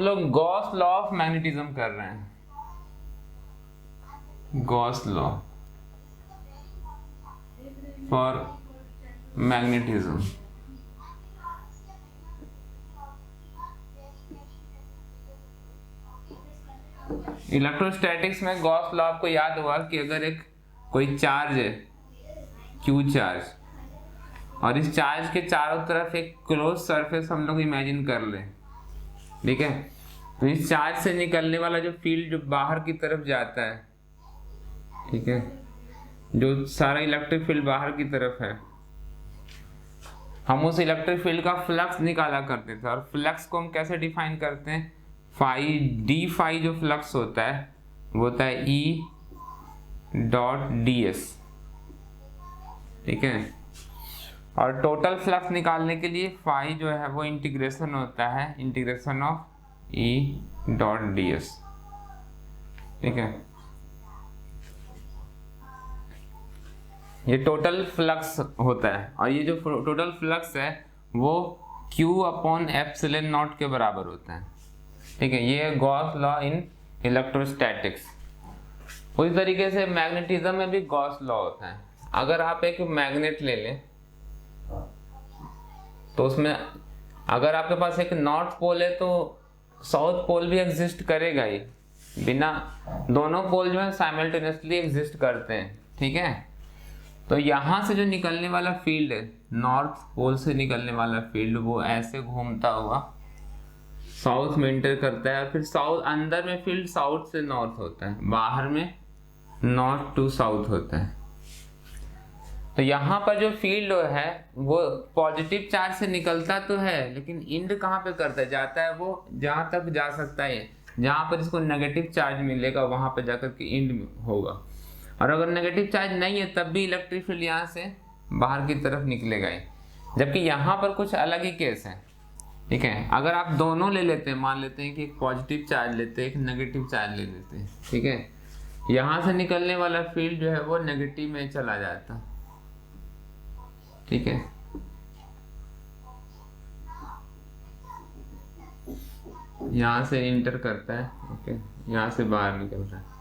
लोग Gauss law of magnetism कर रहे हैं, Gauss law for magnetism. Electrostatics में गॉस लॉ आपको याद होगा कि अगर एक कोई चार्ज है क्यू चार्ज, और इस चार्ज के चारों तरफ एक क्लोज सरफेस हम लोग इमेजिन कर लें, ठीक है, तो इस चार्ज से निकलने वाला जो फील्ड जो बाहर की तरफ जाता है, ठीक है, जो सारा इलेक्ट्रिक फील्ड बाहर की तरफ है, हम उस इलेक्ट्रिक फील्ड का फ्लक्स निकाला करते थे। और फ्लक्स को हम कैसे डिफाइन करते हैं, फाई डी फाई जो फ्लक्स होता है वो होता है ई डॉट डी एस, ठीक है। और टोटल फ्लक्स निकालने के लिए फाई जो है वो इंटीग्रेशन होता है, integration of E dot D S, ठीक है। ये टोटल फ्लक्स होता है, और ये जो टोटल फ्लक्स है वो Q अपॉन एप्सिलॉन नॉट के बराबर होता है, ठीक है। ये गॉस लॉ इन इलेक्ट्रोस्टैटिक्स। उसी तरीके से मैग्नेटिज्म में भी गॉस लॉ होता है। अगर आप एक मैग्नेट ले लें तो उसमें अगर आपके पास एक नॉर्थ पोल है तो साउथ पोल भी एग्जिस्ट करेगा ही, बिना दोनों पोल जो है साइमल्टेनियसली एग्जिस्ट करते हैं, ठीक है। तो यहाँ से जो निकलने वाला फील्ड है, नॉर्थ पोल से निकलने वाला फील्ड, वो ऐसे घूमता हुआ साउथ में एंटर करता है, फिर साउथ अंदर में फील्ड साउथ से नॉर्थ होता है, बाहर में नॉर्थ टू साउथ होता है। तो यहाँ पर जो फील्ड है वो पॉजिटिव चार्ज से निकलता तो है, लेकिन एंड कहाँ पे करता है, जाता है वो जहाँ तक जा सकता है, जहाँ पर इसको नेगेटिव चार्ज मिलेगा वहाँ पर जाकर के एंड होगा। और अगर नेगेटिव चार्ज नहीं है तब भी इलेक्ट्रिक फील्ड यहाँ से बाहर की तरफ निकलेगा ही। जबकि यहाँ पर कुछ अलग ही केस है, ठीक है। अगर आप दोनों ले लेते हैं, मान लेते हैं कि एक पॉजिटिव चार्ज लेते हैं, एक नेगेटिव चार्ज ले लेते हैं, ठीक है, यहाँ से निकलने वाला फील्ड जो है वो नेगेटिव में चला जाता, ठीक है। यहाँ से इंटर करता है, ओके, यहाँ से बाहर निकलता है।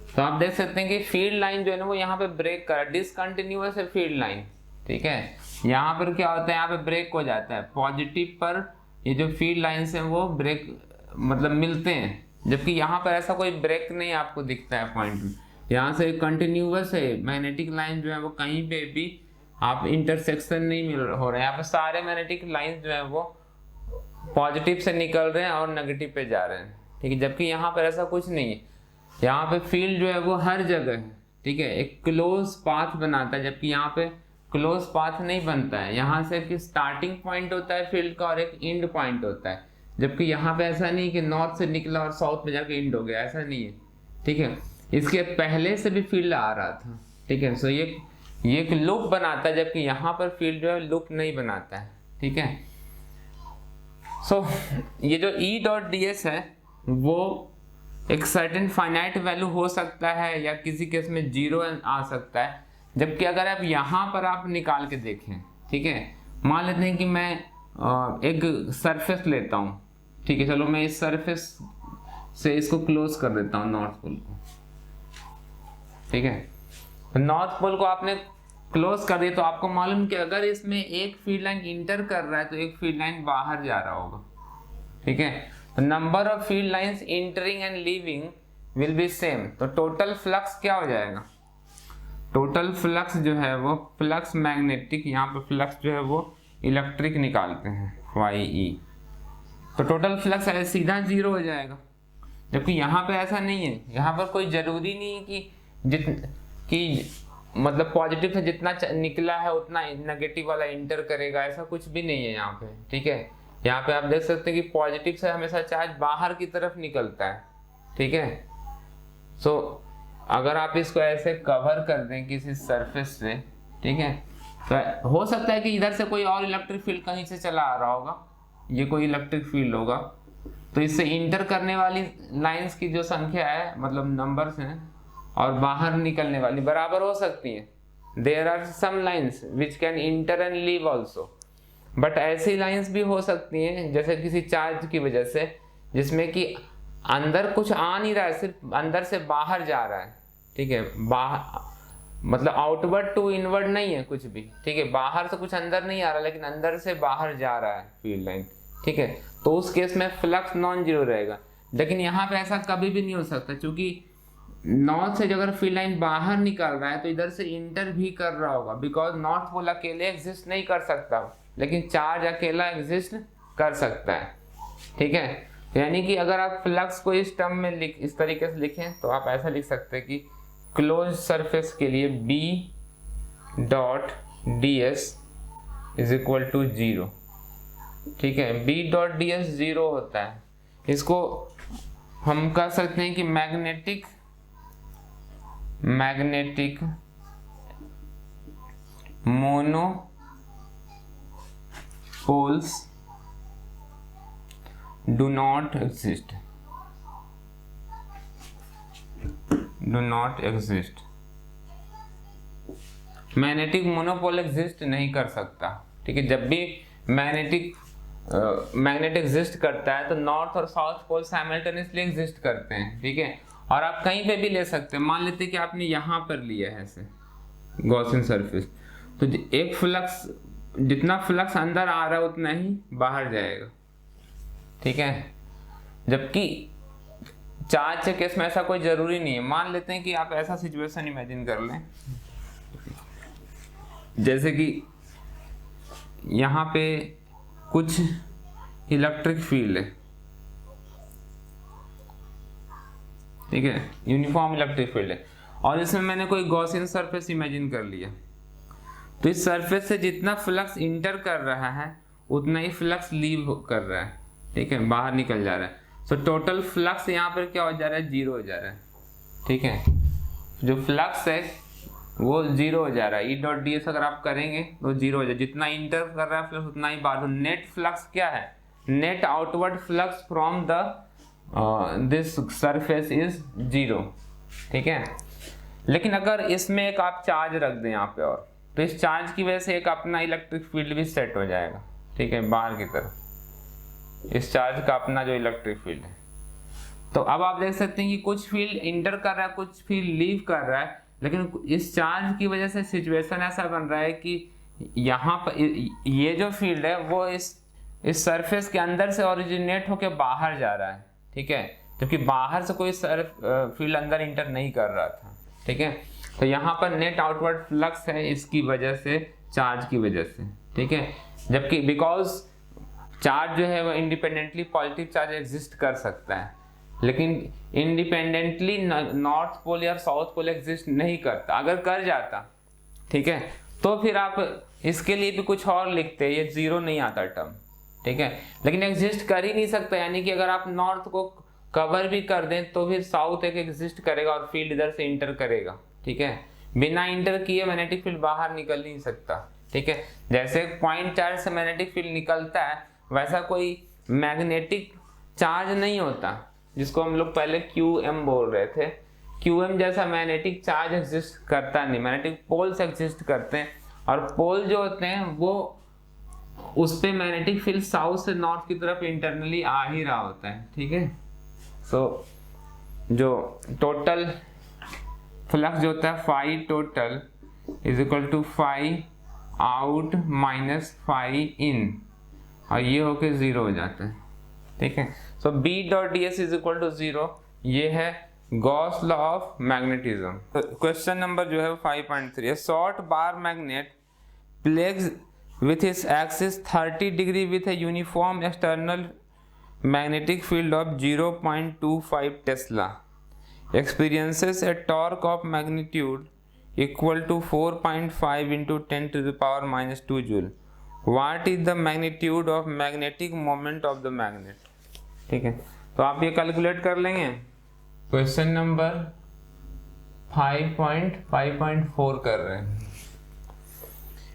तो आप देख सकते हैं कि फील्ड लाइन जो है ना वो यहाँ पे ब्रेक कर, डिसकंटिन्यूअस है फील्ड लाइन, ठीक है। यहाँ पर क्या होता है, यहाँ पे ब्रेक हो जाता है, पॉजिटिव पर ये जो फील्ड लाइन्स हैं वो ब्रेक मतलब मिलते हैं, जबकि यहाँ पर ऐसा कोई ब्रेक नहीं आपको दिखता है पॉइंट में। यहाँ से कंटिन्यूअस है, मैग्नेटिक लाइन जो है वो कहीं पे भी आप इंटरसेक्शन नहीं मिल हो रहे हैं। यहाँ पे सारे मैग्नेटिक लाइन जो है वो पॉजिटिव से निकल रहे हैं और नेगेटिव पे जा रहे हैं, ठीक है। जबकि यहाँ पर ऐसा कुछ नहीं है, यहाँ पे फील्ड जो है वो हर जगह है, ठीक है, एक क्लोज पाथ बनाता है, जबकि यहाँ पे क्लोज पाथ नहीं बनता है। यहाँ से एक स्टार्टिंग पॉइंट होता है फील्ड का और एक एंड पॉइंट होता है, जबकि यहाँ पे ऐसा नहीं कि नॉर्थ से निकला और साउथ में जाके एंड हो गया, ऐसा नहीं है, ठीक है। इसके पहले से भी फील्ड आ रहा था, ठीक है। सो ये एक लूप बनाता है, जबकि यहाँ पर फील्ड जो है लूप नहीं बनाता है, ठीक है। सो ये जो E डॉट डी एस है वो एक सर्टेन फाइनाइट वैल्यू हो सकता है या किसी केस में 0 आ सकता है। जबकि अगर आप यहाँ पर आप निकाल के देखें, ठीक है, मान लेते हैं कि मैं एक सरफेस लेता हूँ, ठीक है, चलो मैं इस सरफेस से इसको क्लोज कर देता हूँ नॉर्थ पोल को, ठीक है। नॉर्थ पोल को आपने क्लोज कर दिया तो आपको मालूम कि अगर इसमें एक फील्ड लाइन इंटर कर रहा है तो एक फील्ड लाइन बाहर जा रहा होगा, ठीक है। Number of field lines entering and leaving will be same. तो टोटल फ्लक्स क्या हो जाएगा, टोटल फ्लक्स जो है वो फ्लक्स मैग्नेटिक, यहाँ पे फ्लक्स जो है वो इलेक्ट्रिक निकालते हैं वाई ई, तो टोटल फ्लक्स सीधा 0 हो जाएगा। जबकि यहाँ पे ऐसा नहीं है, यहाँ पर कोई जरूरी नहीं है कि मतलब पॉजिटिव से जितना निकला है उतना नेगेटिव वाला इंटर करेगा, ऐसा कुछ भी नहीं है यहाँ पे, ठीक है। यहाँ पे आप देख सकते हैं कि पॉजिटिव से हमेशा चार्ज बाहर की तरफ निकलता है, ठीक है। सो अगर आप इसको ऐसे कवर कर दें किसी सरफेस से, ठीक है, तो हो सकता है कि इधर से कोई और इलेक्ट्रिक फील्ड कहीं से चला आ रहा होगा, ये कोई इलेक्ट्रिक फील्ड होगा, तो इससे इंटर करने वाली लाइंस की जो संख्या है मतलब नंबर्स हैं और बाहर निकलने वाली बराबर हो सकती है। There are some lines which can enter and leave also, but ऐसी लाइंस भी हो सकती हैं जैसे किसी चार्ज की वजह से जिसमें कि अंदर कुछ आ नहीं रहा है, सिर्फ अंदर से बाहर जा रहा है, ठीक है, बाहर मतलब आउटवर्ड टू इनवर्ड नहीं है कुछ भी, ठीक है, बाहर से कुछ अंदर नहीं आ रहा लेकिन अंदर से बाहर जा रहा है फील्ड लाइन, ठीक है, तो उस केस में फ्लक्स नॉन जीरो रहेगा। लेकिन यहाँ पे ऐसा कभी भी नहीं हो सकता, क्योंकि नॉर्थ से अगर फील्ड लाइन बाहर निकल रहा है तो इधर से इंटर भी कर रहा होगा, बिकॉज नॉर्थ पोल अकेले एग्जिस्ट नहीं कर सकता, लेकिन चार्ज अकेला एग्जिस्ट कर सकता है, ठीक है। यानी कि अगर आप फ्लक्स को इस टर्म में इस तरीके से लिखें तो आप ऐसा लिख सकते हैं कि क्लोज सरफेस के लिए B dot ds is equal to 0, ठीक है। B डॉट ds 0 होता है, इसको हम कह सकते हैं कि magnetic monopoles do not exist, magnetic monopole exist नहीं कर सकता, ठीक है। जब भी मैग्नेट एग्जिस्ट करता है तो नॉर्थ और साउथ पोल साइमल्टेनियसली एग्जिस्ट करते हैं, ठीक है। और आप कहीं पे भी ले सकते हैं, मान लेते हैं कि आपने यहाँ पर लिया है ऐसे गॉसियन सरफेस, तो एक फ्लक्स, जितना फ्लक्स अंदर आ रहा है उतना ही बाहर जाएगा, ठीक है। जबकि चार्ज के केस में ऐसा कोई जरूरी नहीं है। मान लेते हैं कि आप ऐसा सिचुएशन इमेजिन कर लें, जैसे कि यहाँ पे कुछ इलेक्ट्रिक फील्ड है, ठीक है, यूनिफॉर्म इलेक्ट्रिक फील्ड है, और इसमें मैंने कोई गॉसियन सरफेस इमेजिन कर लिया, तो इस सरफेस से जितना फ्लक्स इंटर कर रहा है उतना ही फ्लक्स लीव कर रहा है, ठीक है, बाहर निकल जा रहा है। तो टोटल फ्लक्स यहाँ पर क्या हो जा रहा है, 0 हो जा रहा है, ठीक है। जो फ्लक्स है वो 0 हो जा रहा है, E डॉट डी एस अगर आप करेंगे तो 0 हो जाए, जितना इंटर कर रहा है फ्लक्स उतना ही बाहर। नेट फ्लक्स क्या है, net outward flux from the this surface is 0, ठीक है। लेकिन अगर इसमें एक आप चार्ज रख दें यहाँ पे, और तो इस चार्ज की वजह से एक अपना इलेक्ट्रिक फील्ड भी सेट हो जाएगा, ठीक है, बाहर की तरफ, इस चार्ज का अपना जो इलेक्ट्रिक फील्ड है। तो अब आप देख सकते हैं कि कुछ फील्ड इंटर कर रहा है, कुछ फील्ड लीव कर रहा है, लेकिन इस चार्ज की वजह से सिचुएशन ऐसा बन रहा है कि यहाँ पर ये जो फील्ड है वो इस सरफेस के अंदर से ओरिजिनेट होकर बाहर जा रहा है, ठीक है, क्योंकि बाहर से कोई फील्ड अंदर इंटर नहीं कर रहा था, ठीक है। तो यहाँ पर नेट आउटवर्ड फ्लक्स है इसकी वजह से, चार्ज की वजह से, ठीक है। जबकि बिकॉज चार्ज जो है वो इंडिपेंडेंटली पॉजिटिव चार्ज एग्जिस्ट कर सकता है, लेकिन इंडिपेंडेंटली नॉर्थ पोल या साउथ पोल एग्जिस्ट नहीं करता। अगर कर जाता, ठीक है, तो फिर आप इसके लिए भी कुछ और लिखते, ये 0 नहीं आता टर्म, ठीक है, लेकिन एग्जिस्ट कर ही नहीं सकता। यानी कि अगर आप नॉर्थ को कवर भी कर दें तो फिर साउथ एक एग्जिस्ट करेगा और फील्ड इधर से इंटर करेगा, ठीक है। बिना इंटर किए मैग्नेटिक फील्ड बाहर निकल नहीं सकता, ठीक है। जैसे पॉइंट चार्ज से मैग्नेटिक फील्ड निकलता है, वैसा कोई मैग्नेटिक चार्ज नहीं होता, जिसको हम लोग पहले QM बोल रहे थे। QM जैसा मैग्नेटिक चार्ज एग्जिस्ट करता नहीं, मैग्नेटिक पोल्स एग्जिस्ट करते हैं, और पोल जो होते हैं वो उस पे मैग्नेटिक फील्ड साउथ से नॉर्थ की तरफ इंटरनली आ ही रहा होता है, ठीक है। सो जो टोटल फ्लक्स जो होता है phi total is equal to phi out minus phi in, और ये होके 0 हो जाता है, ठीक है। So B dot D S is equal to 0, ये है Gauss law of magnetism. Question number जो है 5.3, short bar magnet placed with its axis 30 degree with a uniform external magnetic field of 0.25 Tesla experiences a torque of magnitude equal to 4.5 into 10 to the power minus 2 joule. What is the magnitude of magnetic moment of the magnet? ठीक है, तो आप ये calculate कर लेंगे। Question number 5.4 कर रहे हैं।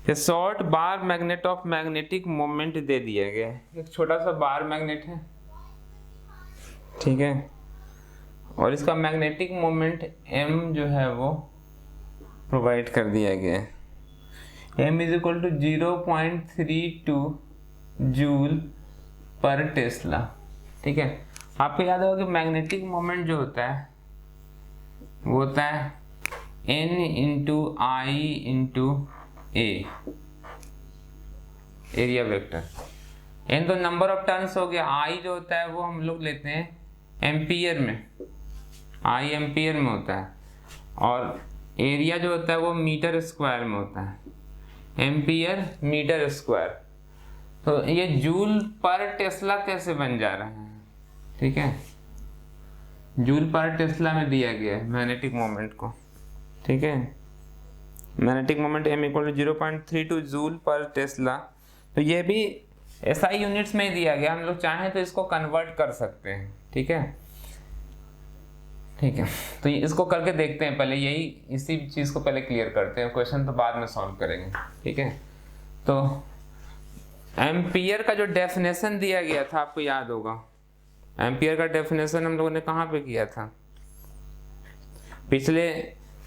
Short bar magnet of magnetic moment दे दिया गया है, एक छोटा सा बार मैग्नेट है, ठीक है, और इसका मैग्नेटिक मोमेंट M जो है वो प्रोवाइड कर दिया गया है। M is equal to 0.32 joule पर टेस्ला, ठीक है। आपको याद होगा कि मैग्नेटिक मोमेंट जो होता है वो होता है N इंटू आई इंटू ए, एरिया वेक्टर। N तो नंबर ऑफ टर्न्स हो गया, आई जो होता है वो हम लोग लेते हैं एम्पियर में, आई एम्पियर में होता है, और एरिया जो होता है वो मीटर स्क्वायर में होता है, एम्पियर मीटर स्क्वायर। तो ये जूल पर टेस्ला कैसे बन जा रहा है, ठीक है, जूल पर टेस्ला में दिया गया है मैग्नेटिक मोमेंट को, ठीक है, magnetic moment m equal to 0.32 joule पर टेस्ला। तो ये भी SI यूनिट्स में ही दिया गया, हम लोग चाहें तो इसको कन्वर्ट कर सकते हैं, ठीक है, ठीक है। तो इसको करके देखते हैं, पहले यही इसी चीज को पहले क्लियर करते हैं, क्वेश्चन तो बाद में सॉल्व करेंगे, ठीक है। तो एम्पियर का जो डेफिनेशन दिया गया था आपको याद होगा, एम्पियर का डेफिनेशन हम लोगों ने कहाँ पे किया था, पिछले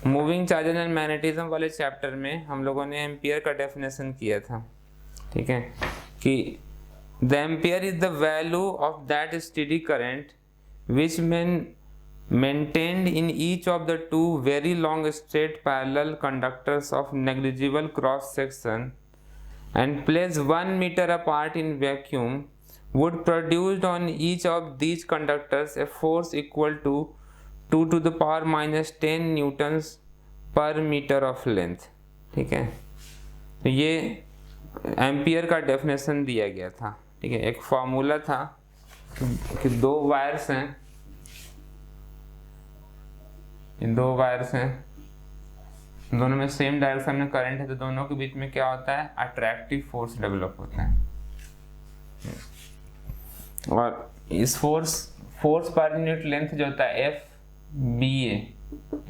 मूविंग चार्जेस एंड मैग्नेटिज्म वाले चैप्टर में हम लोगों ने एम्पियर का डेफिनेशन किया था, ठीक है, कि the ampere is the value of that steady current which maintained in each of the two very long straight parallel conductors of negligible cross section and placed 1 meter apart in vacuum would produce on each of these conductors a force equal to 2 to the power minus 10 newtons per meter of length, ठीक है। तो ये ampere का definition दिया गया था, ठीक है। एक फॉर्मूला था कि दो वायर्स हैं, इन दो वायर्स हैं, दोनों में सेम डायरेक्शन में करंट है, तो दोनों के बीच में क्या होता है, अट्रैक्टिव फोर्स डेवलप होता है, और इस फोर्स पर यूनिट लेंथ जो होता है FBA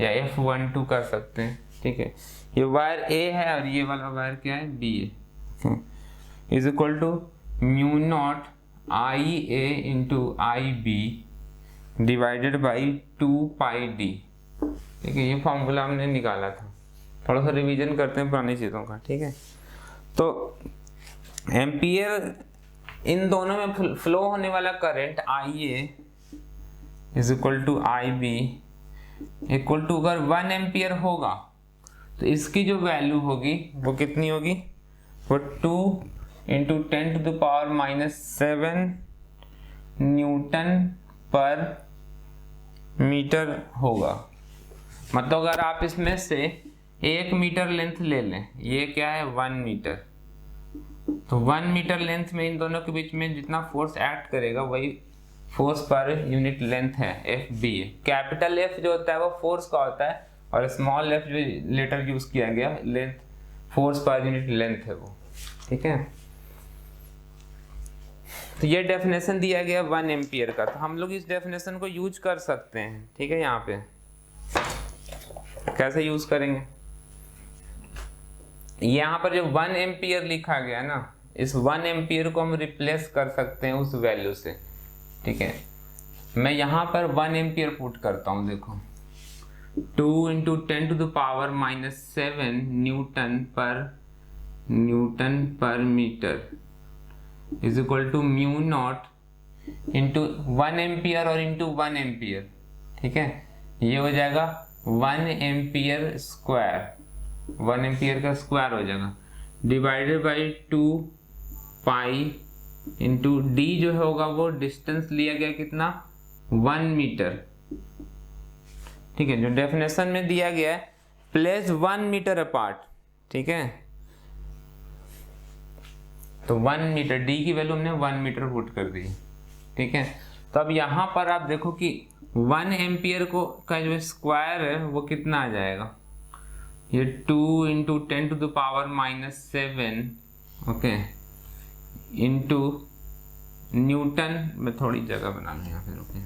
या F12 कर सकते हैं, ठीक है। ये वायर A है और ये वाला वायर क्या है, BA, is equal to mu naught IA into IB divided by 2πD, ठीक है। ये फॉर्मूला हमने निकाला था, थोड़ा सा रिवीजन करते हैं पुरानी चीज़ों का, ठीक है। तो एम्पियर, इन दोनों में फ्लो होने वाला current IA is equal to IB equal to, अगर 1 एम्पियर होगा तो इसकी जो वैल्यू होगी वो कितनी होगी, वो 2 into 10 to the power minus 7 newton पर मीटर होगा। मतलब अगर आप इसमें से 1 मीटर लेंथ ले लें, ये क्या है 1 मीटर, तो 1 मीटर लेंथ में इन दोनों के बीच में जितना फोर्स एक्ट करेगा वही फोर्स पर यूनिट लेंथ है FBA। कैपिटल F जो होता है वो फोर्स का होता है, और स्मॉल f जो लेटर यूज किया गया length, force per unit length है वो, ठीक है। तो ये डेफिनेशन दिया गया 1 एम्पियर का, तो हम लोग इस डेफिनेशन को यूज कर सकते हैं, ठीक है। यहाँ पे कैसे यूज करेंगे, यहाँ पर जो 1 एम्पियर लिखा गया है ना, इस 1 एम्पियर को हम रिप्लेस कर सकते हैं उस वैल्यू से, ठीक है। मैं यहाँ पर 1 एम्पियर पुट करता हूँ, देखो 2 into 10 to the power minus 7 newton पर metre is equal to mu naught into 1 ampere और इंटू 1 एम्पियर, ठीक है। ये हो जाएगा 1 एम्पियर स्क्वायर, 1 एम्पियर का स्क्वायर हो जाएगा, divided by 2 pi into D जो होगा वो डिस्टेंस लिया गया कितना, 1 मीटर, ठीक है, जो डेफिनेशन में दिया गया है, प्लेस 1 मीटर अपार्ट, ठीक है। तो 1 मीटर, डी की वैल्यू हमने 1 मीटर पुट कर दी, ठीक है। तो अब यहाँ पर आप देखो कि 1 एम्पियर को का जो स्क्वायर है वो कितना आ जाएगा, ये 2 into 10 to the power minus 7, okay, into newton में थोड़ी जगह बना लूँ यहाँ पे, ओके।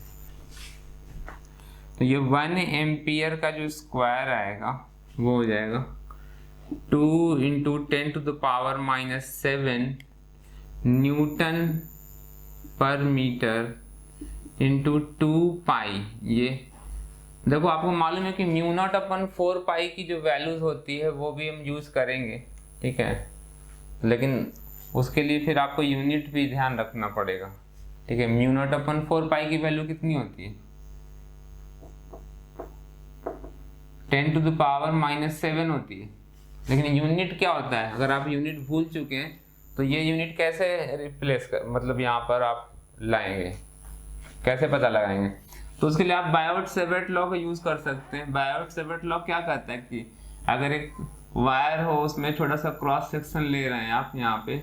तो ये 1 एम्पियर का जो स्क्वायर आएगा वो हो जाएगा 2 into 10 to the power minus 7 newton पर मीटर इंटू 2 पाई। ये देखो आपको मालूम है कि म्यू नॉट अपन 4 पाई की जो वैल्यूज होती है वो भी हम यूज करेंगे, ठीक है, लेकिन उसके लिए फिर आपको यूनिट भी ध्यान रखना पड़ेगा, ठीक है। म्यू नॉट अपन 4 पाई की वैल्यू कितनी होती है? 10 टू द पावर -7 होती है। लेकिन यूनिट क्या होता है? अगर आप यूनिट भूल चुके हैं तो ये यूनिट कैसे रिप्लेस कर, मतलब यहाँ पर आप लाएंगे, कैसे पता लगाएंगे? तो उसके लिए आप बायोट-सेवर्ट लॉ का यूज कर सकते हैं। बायोट-सेवर्ट लॉ क्या कहता है कि अगर एक वायर हो, उसमें छोटा सा क्रॉस सेक्शन ले रहे हैं आप, यहाँ पे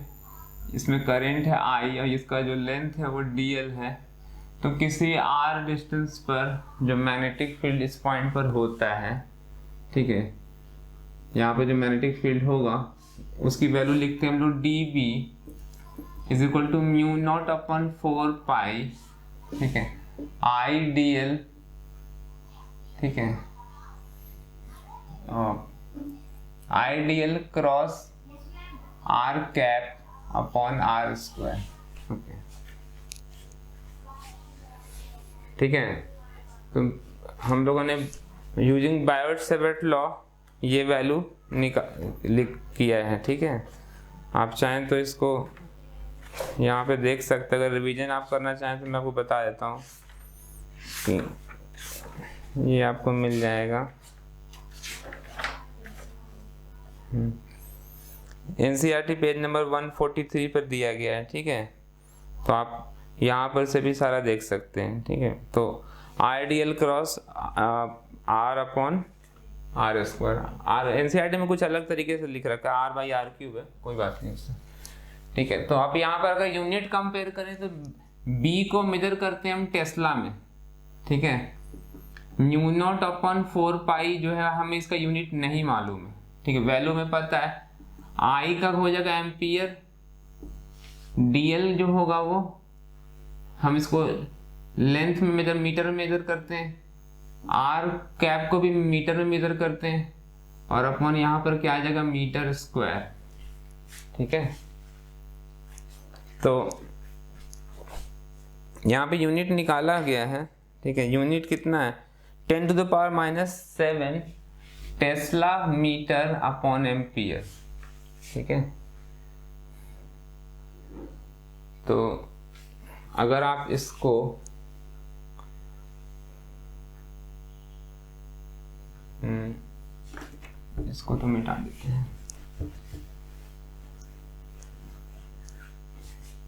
इसमें करंट है I और इसका जो लेंथ है वो dl है, तो किसी r डिस्टेंस पर जो मैग्नेटिक फील्ड इस पॉइंट पर होता है, ठीक है, यहाँ पे जो मैग्नेटिक फील्ड होगा उसकी वैल्यू लिखते हैं हम लोग dB is equal to mu naught upon 4 pi, ठीक है, I dl, ठीक है, I dl cross r cap upon r square, okay, ठीक है। तो हम लोगों ने यूजिंग बायोट-सेवर्ट लॉ ये वैल्यू लिख किया है, ठीक है। आप चाहें तो इसको यहाँ पे देख सकते हैं। अगर रिवीजन आप करना चाहें तो मैं आपको बता देता हूँ कि ये आपको मिल जाएगा। NCERT पेज नंबर 143 पर दिया गया है, ठीक है। तो आप यहाँ पर से भी सारा देख सकते हैं, ठीक है। तो ideal cross r upon r square, r NCERT में कुछ अलग तरीके से लिख रखा है, r/r³ है, कोई बात नहीं उससे, ठीक है। तो आप यहाँ पर अगर यूनिट कंपेयर करें तो b को मेजर करते हैं हम टेस्ला में, ठीक है। म्यू नॉट अपॉन 4 पाई जो है हमें इसका यूनिट नहीं मालूम है, ठीक है। वैल्यू में पता है, I का हो जाएगा एम्पियर, dl जो होगा वो हम इसको लेंथ में मेजर, मीटर में मेजर करते हैं, r कैप को भी मीटर में मेजर करते हैं, और अपॉन यहाँ पर क्या आ जाएगा मीटर स्क्वायर, ठीक है। तो यहाँ पे यूनिट निकाला गया है, ठीक है। यूनिट कितना है? 10 to the power -7 tesla metre upon ampere, ठीक है। तो अगर आप इसको तो मिटा देते हैं।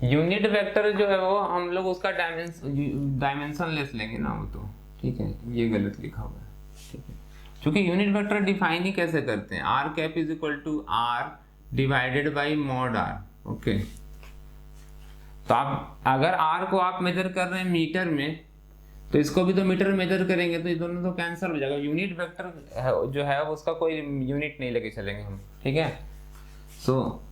यूनिट वेक्टर जो है वो हम लोग उसका डायमेंशन लेस लेंगे ना, वो तो ठीक है, ये गलत लिखा हुआ है, ठीक है। क्योंकि यूनिट वेक्टर डिफाइन ही कैसे करते हैं, r cap is equal to r divided by mod r, okay. तो आप अगर r को आप मेजर कर रहे हैं मीटर में, तो इसको भी तो मीटर में मेजर करेंगे, तो ये दोनों तो कैंसिल हो जाएगा। यूनिट वेक्टर जो है उसका कोई यूनिट नहीं लेके चलेंगे हम, ठीक है। सो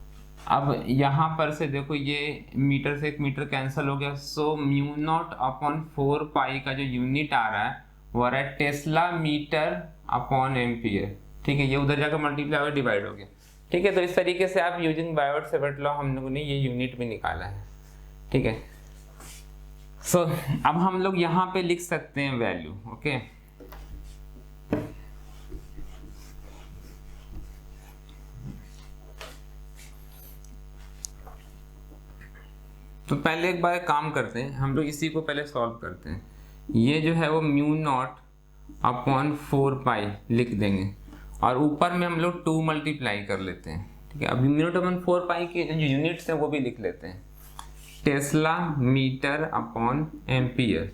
अब यहाँ पर से देखो, ये मीटर से एक मीटर कैंसिल हो गया, सो म्यू नॉट अपॉन 4 पाई का जो यूनिट आ रहा है वो आ रहा है टेस्ला मीटर अपॉन एम्पियर, ठीक है। ये उधर जाकर मल्टीप्लाई और डिवाइड हो गया, ठीक है। तो इस तरीके से आप यूजिंग बायोट-सेवर्ट लॉ हम लोगों ने ये यूनिट भी निकाला है, ठीक है। सो अब हम लोग यहाँ पे लिख सकते हैं वैल्यू, ओके। तो पहले एक बार काम करते हैं, हम लोग इसी को पहले सॉल्व करते हैं। ये जो है वो म्यू नॉट अपॉन 4 पाई लिख देंगे, और ऊपर में हम लोग 2 मल्टीप्लाई कर लेते हैं, ठीक है। अब म्यू नॉट अपॉन 4 पाई के जो यूनिट्स हैं वो भी लिख लेते हैं, टेस्ला मीटर अपॉन एम्पियर,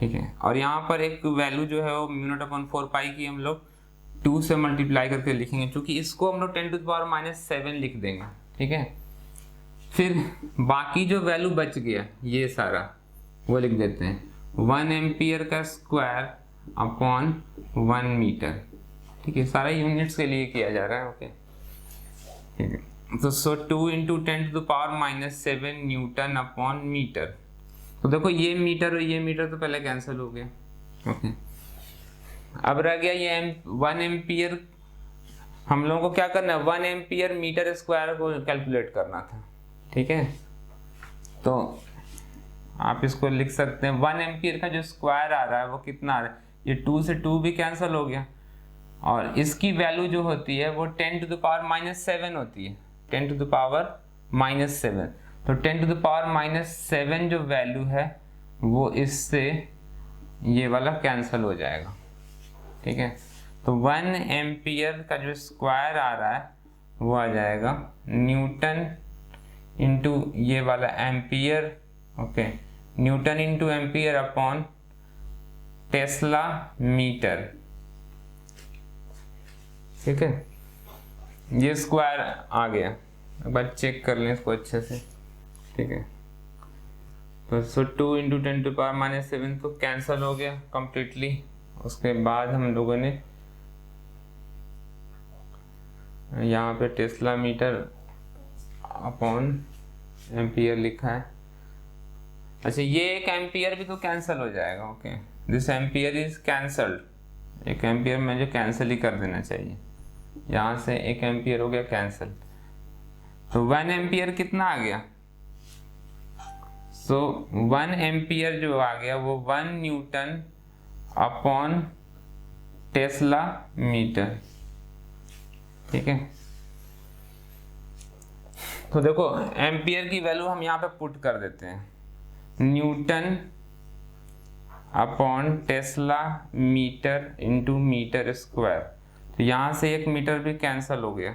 ठीक है। और यहाँ पर एक वैल्यू जो है वो म्यू नॉट अपॉन 4 पाई की हम लोग 2 से मल्टीप्लाई करके लिखेंगे, क्योंकि इसको हम लोग 10 टू द पावर -7 लिख देंगे, ठीक है। फिर बाकी जो वैल्यू बच गया ये सारा वो लिख देते हैं 1 एम्पियर का स्क्वायर अपॉन 1 मीटर, ठीक है। सारा यूनिट्स के लिए किया जा रहा है, ओके, ठीक है। तो 2 into 10 to the power -7 newton upon metre. तो देखो ये मीटर और ये मीटर तो पहले कैंसिल हो गया, ओके। अब रह गया ये 1 एम्पियर। हम लोगों को क्या करना है, 1 एम्पियर मीटर स्क्वायर को कैलकुलेट करना था, ठीक है। तो आप इसको लिख सकते हैं 1 एम्पियर का जो स्क्वायर आ रहा है वो कितना आ रहा है, ये 2 से 2 भी कैंसिल हो गया, और इसकी वैल्यू जो होती है वो 10 टू द पावर -7 होती है, 10 टू द पावर -7। तो 10⁻⁻7 जो वैल्यू है वो इससे ये वाला कैंसिल हो जाएगा, ठीक है। तो 1 एम्पियर का जो स्क्वायर आ रहा है वो आ जाएगा न्यूटन इंटू ये वाला ampere, okay, newton into ampere upon tesla metre, ठीक है। ये स्क्वायर आ गया, एक बार चेक कर लें इसको अच्छे से, ठीक है। तो 2 इंटू 10⁻⁻7 तो कैंसिल हो गया कंप्लीटली। उसके बाद हम लोगों ने यहाँ पे टेस्ला मीटर अपॉन एम्पियर लिखा है। अच्छा, ये एक एम्पियर भी तो कैंसिल हो जाएगा, okay, this ampere is cancelled. एक एम्पियर मुझे कैंसिल ही कर देना चाहिए, यहाँ से एक एम्पियर हो गया कैंसिल। तो 1 एम्पियर कितना आ गया? सो 1 एम्पियर जो आ गया वो 1 न्यूटन अपॉन टेस्ला मीटर, ठीक है। तो देखो एम्पियर की वैल्यू हम यहाँ पे पुट कर देते हैं, newton upon tesla metre into metre square. तो यहाँ से एक मीटर भी कैंसिल हो गया।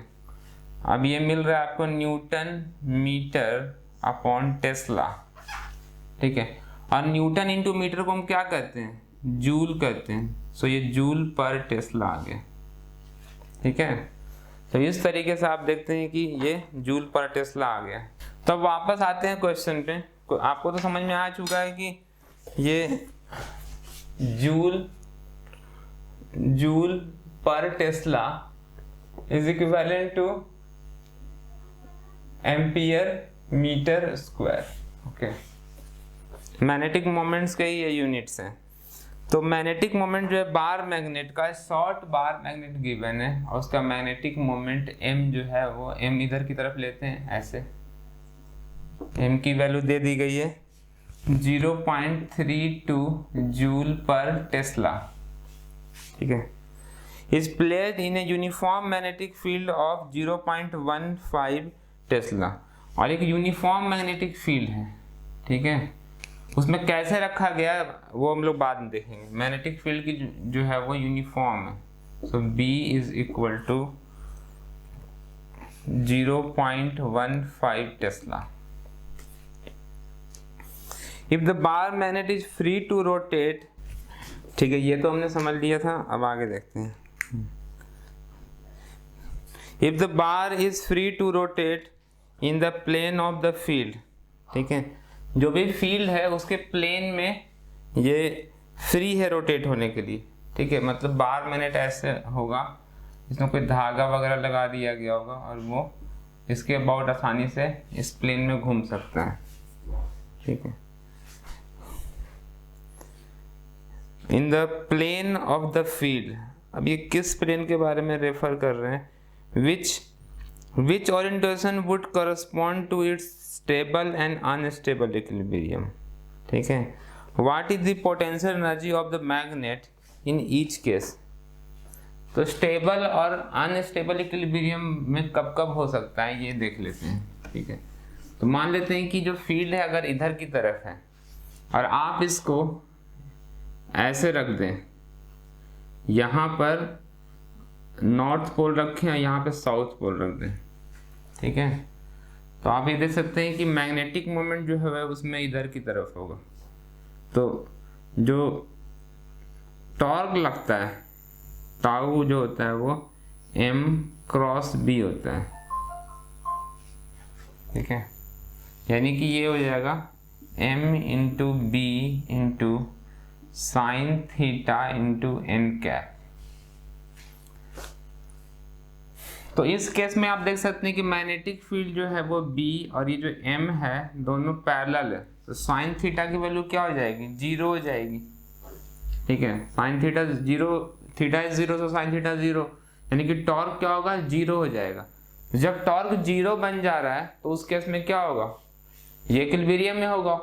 अब ये मिल रहा है आपको न्यूटन मीटर अपॉन टेस्ला, ठीक है। और न्यूटन इंटू मीटर को हम क्या कहते हैं? जूल कहते हैं। सो ये जूल पर टेस्ला आ गया, ठीक है। तो इस तरीके से आप देखते हैं कि ये जूल पर टेस्ला आ गया। तो अब वापस आते हैं क्वेश्चन पे। आपको तो समझ में आ चुका है कि ये जूल पर tesla is equivalent to ampere metre square, okay. Magnetic moments के ये यूनिट्स हैं। तो मैग्नेटिक मोमेंट जो है बार मैग्नेट का, शॉर्ट बार मैग्नेट गिवन है और उसका मैग्नेटिक मोमेंट m जो है वो m इधर की तरफ लेते हैं, ऐसे m की वैल्यू दे दी गई है 0.32 जूल पर टेस्ला, ठीक है। Is placed in a uniform magnetic field of 0.15 Tesla. और एक यूनिफॉर्म मैग्नेटिक फील्ड है, ठीक है। उसमें कैसे रखा गया वो हम लोग बाद में देखेंगे। मैग्नेटिक फील्ड की जो है वो यूनिफॉर्म है। So B is equal to 0.15 tesla. If the bar magnet is free to rotate, ठीक है, ये तो हमने समझ लिया था। अब आगे देखते हैं। If the bar is free to rotate in the plane of the field, ठीक है, जो भी फील्ड है उसके प्लेन में ये फ्री है रोटेट होने के लिए, ठीक है। मतलब बार मैग्नेट ऐसे होगा, इसमें कोई धागा वगैरह लगा दिया गया होगा और वो इसके अबाउट आसानी से इस प्लेन में घूम सकता है, ठीक है। In the plane of the field, अब ये किस प्लेन के बारे में रेफर कर रहे हैं? Which orientation would correspond to its stable and unstable equilibrium, ठीक है। What is the potential energy of the magnet in each case? तो स्टेबल और अनस्टेबल इक्विलिब्रियम में कब कब हो सकता है ये देख लेते हैं, ठीक है। तो मान लेते हैं कि जो फील्ड है अगर इधर की तरफ है और आप इसको ऐसे रख दें, यहाँ पर नॉर्थ पोल रखें और यहाँ पे साउथ पोल रख दें, ठीक है। तो आप ये देख सकते हैं कि मैग्नेटिक मोमेंट जो है उसमें इधर की तरफ होगा। तो जो टॉर्क लगता है, टाउ जो होता है वो m क्रॉस b होता है, ठीक है। यानी कि ये हो जाएगा m into B into sine theta into n cap. तो इस केस में आप देख सकते हैं कि मैग्नेटिक फील्ड जो है वो B और ये जो M है दोनों पैरेलल है। तो साइन थीटा की वैल्यू क्या हो जाएगी? 0 हो जाएगी, ठीक है। साइन थीटा 0, थीटा इज 0 तो साइन थीटा 0, यानी कि टॉर्क क्या होगा? 0 हो जाएगा। जब टॉर्क 0 बन जा रहा है तो उस केस में क्या होगा? ये इक्विलिब्रियम में होगा।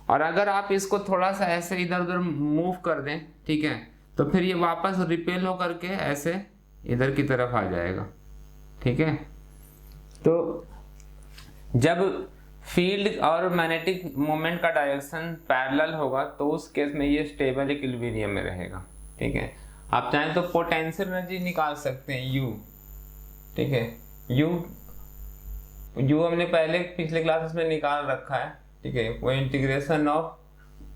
और अगर आप इसको थोड़ा सा ऐसे इधर उधर मूव कर दें, ठीक है, तो फिर ये वापस रिपेल होकर के ऐसे इधर की तरफ आ जाएगा, ठीक है। तो जब फील्ड और मैग्नेटिक मोमेंट का डायरेक्शन पैरेलल होगा तो उस केस में ये स्टेबल इक्विलिब्रियम में रहेगा। ठीक है, आप चाहें तो पोटेंशियल एनर्जी निकाल सकते हैं यू। ठीक है, यू हमने पहले पिछले क्लासेस में निकाल रखा है। ठीक है, वो integration of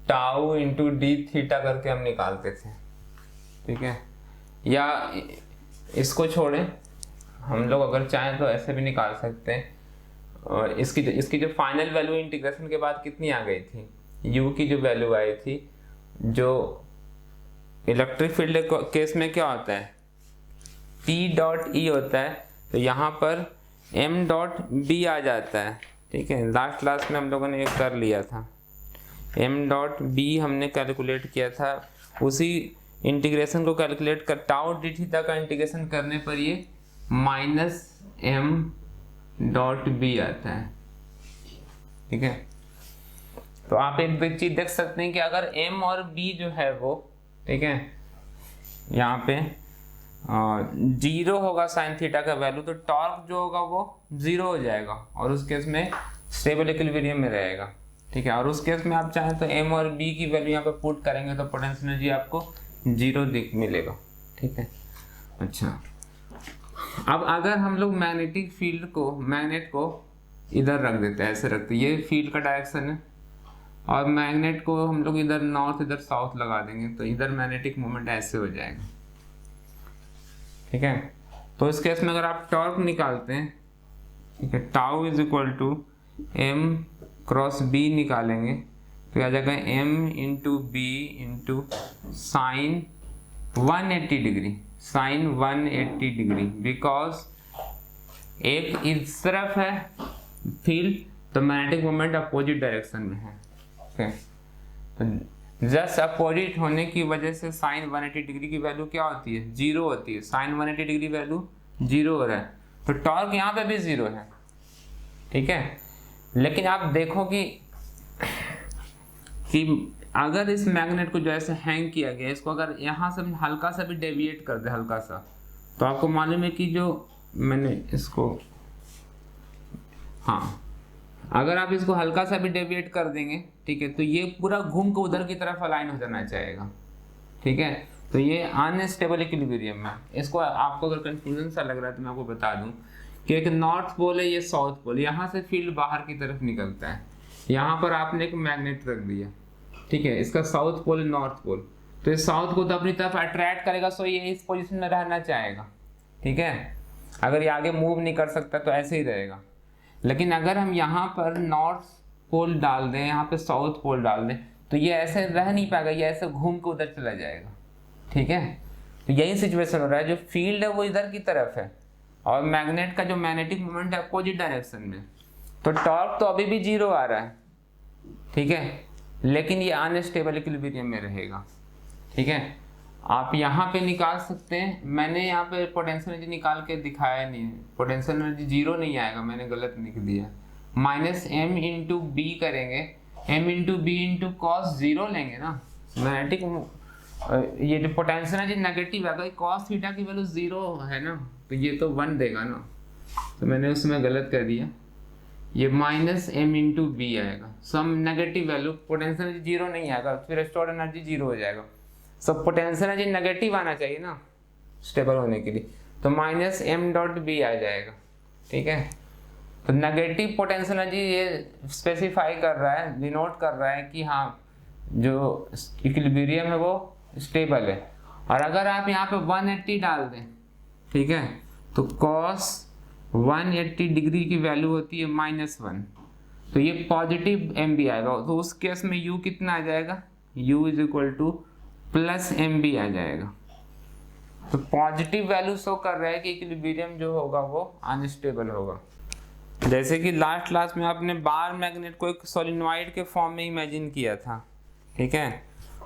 tau into D theta करके हम निकालते थे। ठीक है, या इसको छोड़ें, हम लोग अगर चाहें तो ऐसे भी निकाल सकते हैं। और इसकी जो फाइनल वैल्यू इंटीग्रेशन के बाद कितनी आ गई थी, यू की जो वैल्यू आई थी, जो इलेक्ट्रिक फील्ड केस में क्या होता है, P डॉट ई होता है, तो यहाँ पर M डॉट बी आ जाता है। ठीक है, लास्ट क्लास में हम लोगों ने ये कर लिया था, M डॉट बी हमने कैलकुलेट किया था। उसी इंटीग्रेशन को कैलकुलेट कर टाउ डी थीटा का इंटीग्रेशन करने पर ये माइनस M डॉट बी आता है। ठीक है, तो आप एक चीज देख सकते हैं कि अगर M और B जो है वो, ठीक है, यहाँ पे जीरो होगा साइन थीटा का वैल्यू, तो टॉर्क जो होगा वो जीरो हो जाएगा और उस केस में स्टेबल इक्विलिब्रियम में रहेगा। ठीक है, और उस केस में आप चाहें तो M और B की वैल्यू यहाँ पे पुट करेंगे तो पोटेंशियल एनर्जी आपको जीरो दिख मिलेगा। ठीक है, अच्छा, अब अगर हम लोग मैग्नेटिक फील्ड को, मैग्नेट को इधर रख देते हैं, ऐसे रखते हैं, ये फील्ड का डायरेक्शन है, और मैग्नेट को हम लोग इधर नॉर्थ इधर साउथ लगा देंगे तो इधर मैग्नेटिक मोमेंट ऐसे हो जाएगा। ठीक है, तो इस केस में अगर आप टॉर्क निकालते हैं, ठीक है, tau is equal to M cross B निकालेंगे तो आ जाएगा M into B into sine 180 degree, sine 180 degree, because एक इस तरफ है फील्ड तो मैग्नेटिक मोमेंट अपोजिट डायरेक्शन में है। okay. तो जस्ट अपोजिट होने की वजह से साइन 180 डिग्री की वैल्यू क्या होती है, जीरो होती है। साइन 180 डिग्री वैल्यू जीरो हो रहा है तो टॉर्क यहाँ पे भी जीरो है। ठीक है, लेकिन आप देखो कि अगर इस मैग्नेट को जो ऐसे हैंग किया गया, इसको अगर यहाँ से हल्का सा भी डेविएट कर दे, हल्का सा, तो आपको मालूम है कि जो मैंने इसको, हाँ, अगर आप इसको हल्का सा भी डेविएट कर देंगे, ठीक है, तो ये पूरा घूम के उधर की तरफ अलाइन हो जाना चाहेगा। ठीक है, तो ये अनस्टेबल इक्विलिब्रियम है। इसको आपको अगर कंफ्यूजन सा लग रहा है तो मैं आपको बता दूं कि एक नॉर्थ पोल है, ये साउथ पोल, यहाँ से फील्ड बाहर की तरफ निकलता है, यहाँ पर आपने एक मैग्नेट रख दिया। ठीक है, इसका साउथ पोल नॉर्थ पोल, तो इस साउथ को तो अपनी तरफ अट्रैक्ट करेगा, सो ये इस पोजीशन में रहना चाहेगा। ठीक है, अगर ये आगे मूव नहीं कर सकता तो ऐसे ही रहेगा। लेकिन अगर हम यहाँ पर नॉर्थ पोल डाल दें, यहाँ पे साउथ पोल डाल दें, तो ये ऐसे रह नहीं पाएगा, ये ऐसे घूम के उधर चला जाएगा। ठीक है, तो यही सिचुएशन हो रहा है, जो फील्ड है वो इधर की तरफ है और मैग्नेट का जो मैग्नेटिक मोमेंट है अपोजिट डायरेक्शन में, तो टॉर्क तो अभी भी जीरो आ रहा है। ठीक है, लेकिन ये अनस्टेबल इक्विलिब्रियम में रहेगा। ठीक है, आप यहाँ पे निकाल सकते हैं, मैंने यहाँ पे पोटेंशियल एनर्जी निकाल के दिखाया नहीं है, पोटेंशियल एनर्जी जीरो नहीं आएगा, मैंने गलत लिख दिया। माइनस M इंटू बी करेंगे, M into B into cos zero लेंगे ना, मैग्नेटिक ये जो पोटेंशियल एनर्जी नेगेटिव है, अगर कॉस थीटा की वैल्यू जीरो है ना तो ये तो 1 देगा ना, तो मैंने उसमें गलत कर दिया, ये माइनस M इंटू बी आएगा। Some negative value, potential energy zero नहीं आएगा, फिर स्टोर्ड एनर्जी जीरो हो जाएगा। सब पोटेंशियल एनर्जी नेगेटिव आना चाहिए ना स्टेबल होने के लिए, तो माइनस M डॉट बी आ जाएगा। ठीक है, तो नेगेटिव पोटेंशियल एनर्जी ये स्पेसिफाई कर रहा है, डिनोट कर रहा है कि हाँ जो इक्विलिब्रियम है वो स्टेबल है। और अगर आप यहाँ पे 180 डाल दें, ठीक है, तो cos 180 डिग्री की वैल्यू होती है -1, तो ये पॉजिटिव एम बी आएगा, तो उस केस में u कितना आ जाएगा, u is equal to plus M B आ जाएगा। तो पॉजिटिव वैल्यू शो कर रहा है कि इक्विलिब्रियम जो होगा वो अनस्टेबल होगा। जैसे कि लास्ट क्लास में आपने बार मैग्नेट को एक सोलिनॉइड के फॉर्म में इमेजिन किया था। ठीक है,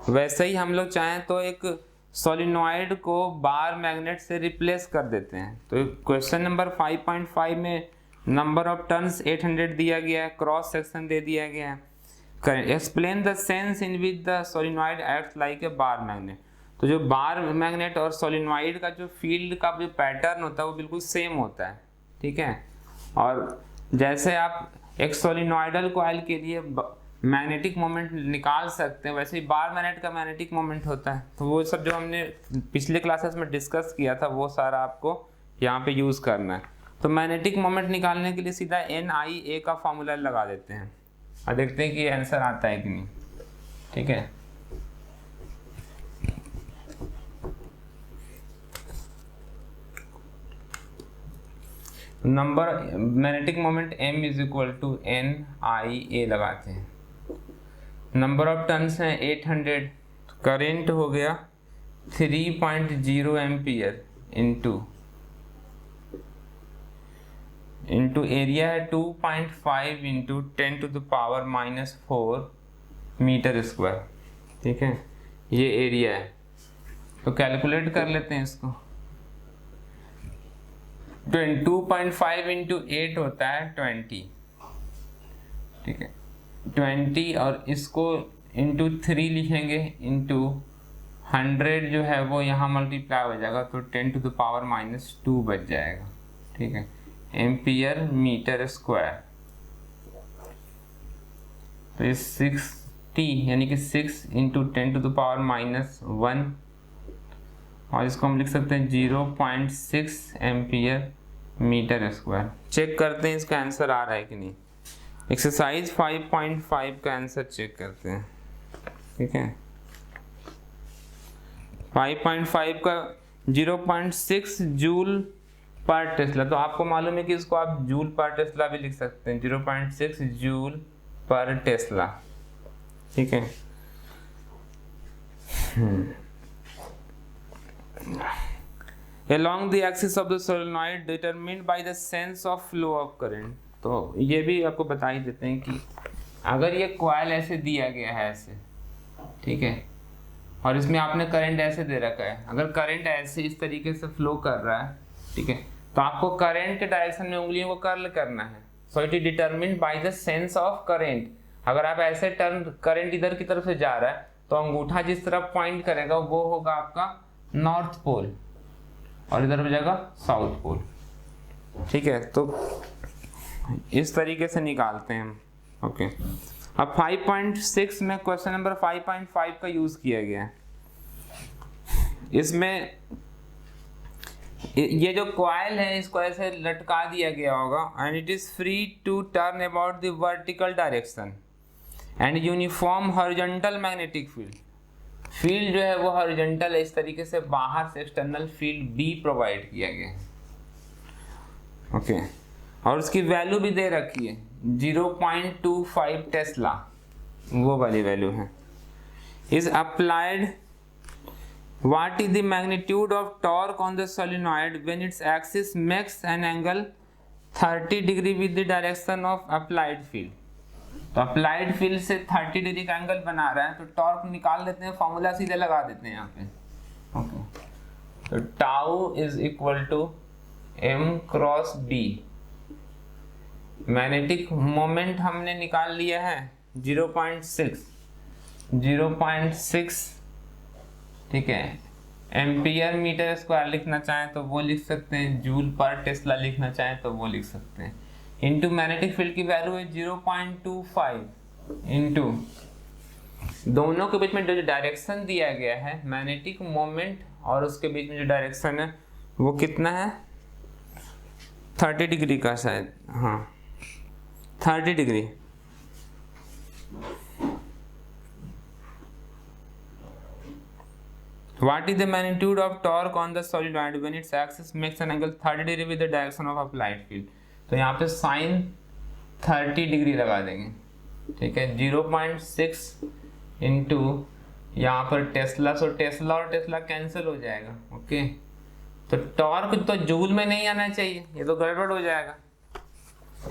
वैसे ही हम लोग चाहें तो एक सोलिनॉइड को बार मैग्नेट से रिप्लेस कर देते हैं। तो क्वेश्चन नंबर 5.5 में नंबर ऑफ टर्न्स 800 दिया गया है, क्रॉस सेक्शन दे दिया गया है, explain the sense in which the solenoid acts like a bar magnet. तो जो बार मैग्नेट और सोलिनॉइड का जो फील्ड का जो पैटर्न होता है वो बिल्कुल सेम होता है। ठीक है, और जैसे आप एक सोलिनॉइडल कॉइल के लिए मैग्नेटिक मोमेंट निकाल सकते हैं, वैसे ही बार मैग्नेट का मैग्नेटिक मोमेंट होता है। तो वो सब जो हमने पिछले क्लासेस में डिस्कस किया था वो सारा आपको यहाँ पे यूज़ करना है। तो मैग्नेटिक मोमेंट निकालने के लिए सीधा NIA का फॉर्मूला लगा देते हैं और देखते हैं कि आंसर आता है कि नहीं। ठीक है, number magnetic moment M is equal to NIA लगाते हैं। नंबर ऑफ टर्न्स हैं 800, करेंट हो गया 3.0 एम्पियर इंटू एरिया है 2.5 into 10 to the power -4 metre square. ठीक है, ये एरिया है। तो कैलकुलेट कर लेते हैं इसको। 2.5 इंटू 8 होता है 20। ठीक है, 20 और इसको इंटू 3 लिखेंगे इंटू 100 जो है वो यहाँ मल्टीप्लाई हो जाएगा, तो 10 टू द पावर -2 बच जाएगा। ठीक है, एम्पियर मीटर स्क्वायर। तो ये 60 यानी कि 6 इंटू 10 टू द पावर -1, और इसको हम लिख सकते हैं 0.6 एम्पियर मीटर स्क्वायर। चेक करते हैं इसका आंसर आ रहा है कि नहीं। एक्सरसाइज 5.5 का आंसर चेक करते हैं। ठीक है, 5.5 का 0.6 जूल पर टेस्ला। तो आपको मालूम है कि इसको आप जूल पर टेस्ला भी लिख सकते हैं, 0.6 जूल पर टेस्ला। ठीक है, along the axis of the solenoid determined by the sense of flow of current। तो ये भी आपको बता ही देते हैं कि अगर ये कॉइल ऐसे दिया गया है ऐसे, ठीक है, और इसमें आपने करंट ऐसे दे रखा है, अगर करंट ऐसे इस तरीके से फ्लो कर रहा है, ठीक है, तो आपको करंट के डायरेक्शन में उंगलियों को कर्ल करना है। So it is determined by the sense of current. अगर आप ऐसे टर्न करंट इधर की तरफ से जा रहा है तो अंगूठा जिस तरफ पॉइंट करेगा वो होगा आपका नॉर्थ पोल और इधर हो जाएगा साउथ पोल। ठीक है, तो इस तरीके से निकालते हैं हम। ओके, अब 5.6 में क्वेश्चन नंबर 5.5 का यूज किया गया है। इसमें ये जो कॉइल है इसको ऐसे लटका दिया गया होगा and it is free to turn about the vertical direction and uniform horizontal magnetic field. Field जो है वो हॉरिजॉन्टल है, इस तरीके से बाहर से एक्सटर्नल फील्ड B प्रोवाइड किया गया है। ओके, और उसकी वैल्यू भी दे रखी है 0.25 टेस्ला, वो वाली वैल्यू है। Is applied what is the magnitude of torque on the solenoid when its axis makes an angle 30 degree with the direction of applied field. तो अप्लाइड फील्ड से 30 डिग्री का एंगल बना रहा है, तो टॉर्क निकाल लेते हैं, फॉर्मूला सीधे लगा देते हैं यहाँ पे। ओके, तो tau is equal to M cross B। Magnetic moment हमने निकाल लिया है 0.6। ठीक है, एम्पियर मीटर स्क्वायर लिखना चाहें तो वो लिख सकते हैं, जूल पर टेस्ला लिखना चाहें तो वो लिख सकते हैं। इंटू मैग्नेटिक फील्ड की वैल्यू है 0.25 इंटू दोनों के बीच में जो डायरेक्शन दिया गया है मैग्नेटिक मोमेंट और उसके बीच में जो डायरेक्शन है वो कितना है 30 डिग्री का शायद, हाँ 30 degree. What is the magnitude of torque on the solenoid when its axis makes an angle 30 degree with the direction of applied field? तो यहाँ पे साइन 30 डिग्री लगा देंगे। ठीक है, 0.6 इंटू यहाँ पर टेस्ला, सो टेस्ला और टेस्ला कैंसिल हो जाएगा। ओके, तो टॉर्क तो जूल में नहीं आना चाहिए, ये तो गड़बड़ हो जाएगा।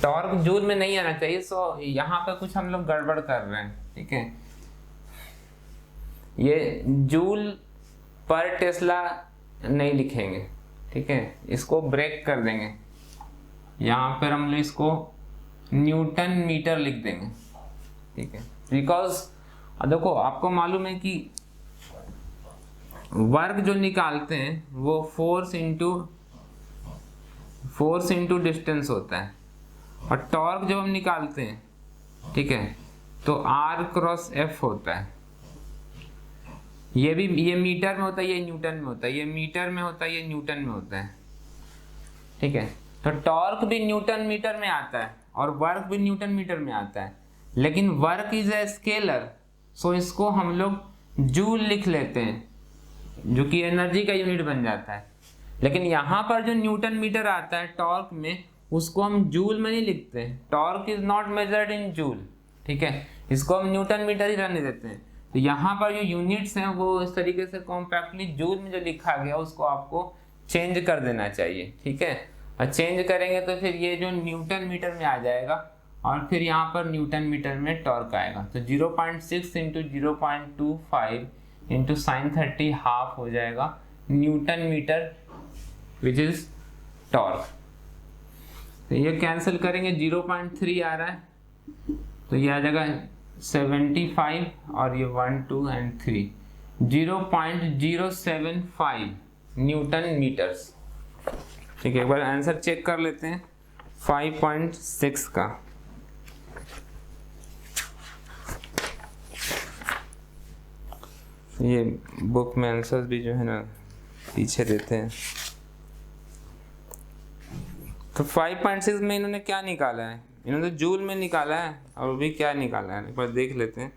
टॉर्क जूल में नहीं आना चाहिए, सो यहाँ पे कुछ हम लोग गड़बड़ कर रहे हैं। ठीक है, ये जूल पर टेस्ला नहीं लिखेंगे। ठीक है, इसको ब्रेक कर देंगे, यहाँ पर हम लोग इसको न्यूटन मीटर लिख देंगे। ठीक है, बिकॉज देखो आपको मालूम है कि वर्क जो निकालते हैं वो फोर्स इंटू डिस्टेंस होता है, और टॉर्क जब हम निकालते हैं, ठीक है, तो R क्रॉस F होता है। ये मीटर में होता है, ये न्यूटन में होता है, ये मीटर में होता है, ये न्यूटन में होता है, ठीक है। तो टॉर्क भी न्यूटन मीटर में आता है और वर्क भी न्यूटन मीटर में आता है, लेकिन वर्क इज ए स्केलर, सो इसको हम लोग जूल लिख लेते हैं, जो कि एनर्जी का यूनिट बन जाता है। लेकिन यहाँ पर जो न्यूटन मीटर आता है टॉर्क में, उसको हम जूल में नहीं लिखते। Torque is not measured in joule, ठीक है, इसको हम न्यूटन मीटर ही रहने देते हैं। तो यहाँ पर जो यूनिट्स हैं वो इस तरीके से कॉम्पैक्टली जूल में जो लिखा गया उसको आपको चेंज कर देना चाहिए, ठीक है। और चेंज करेंगे तो फिर ये जो न्यूटन मीटर में आ जाएगा और फिर यहाँ पर न्यूटन मीटर में टॉर्क आएगा। तो 0.6 इंटू 0.25 इंटू साइन 30 हाफ हो जाएगा newton metre which is torque. तो ये कैंसिल करेंगे, 0.3 आ रहा है, तो ये आ जाएगा 75 और ये 1 2 एंड 3, 0.075 न्यूटन मीटर्स, ठीक है। एक बार आंसर चेक कर लेते हैं 5.6 का। ये बुक में आंसर्स भी जो है ना पीछे देते हैं। तो 5.6 में इन्होंने क्या निकाला है, इन्होंने जूल में निकाला है, और भी क्या निकाला है एक बार देख लेते हैं।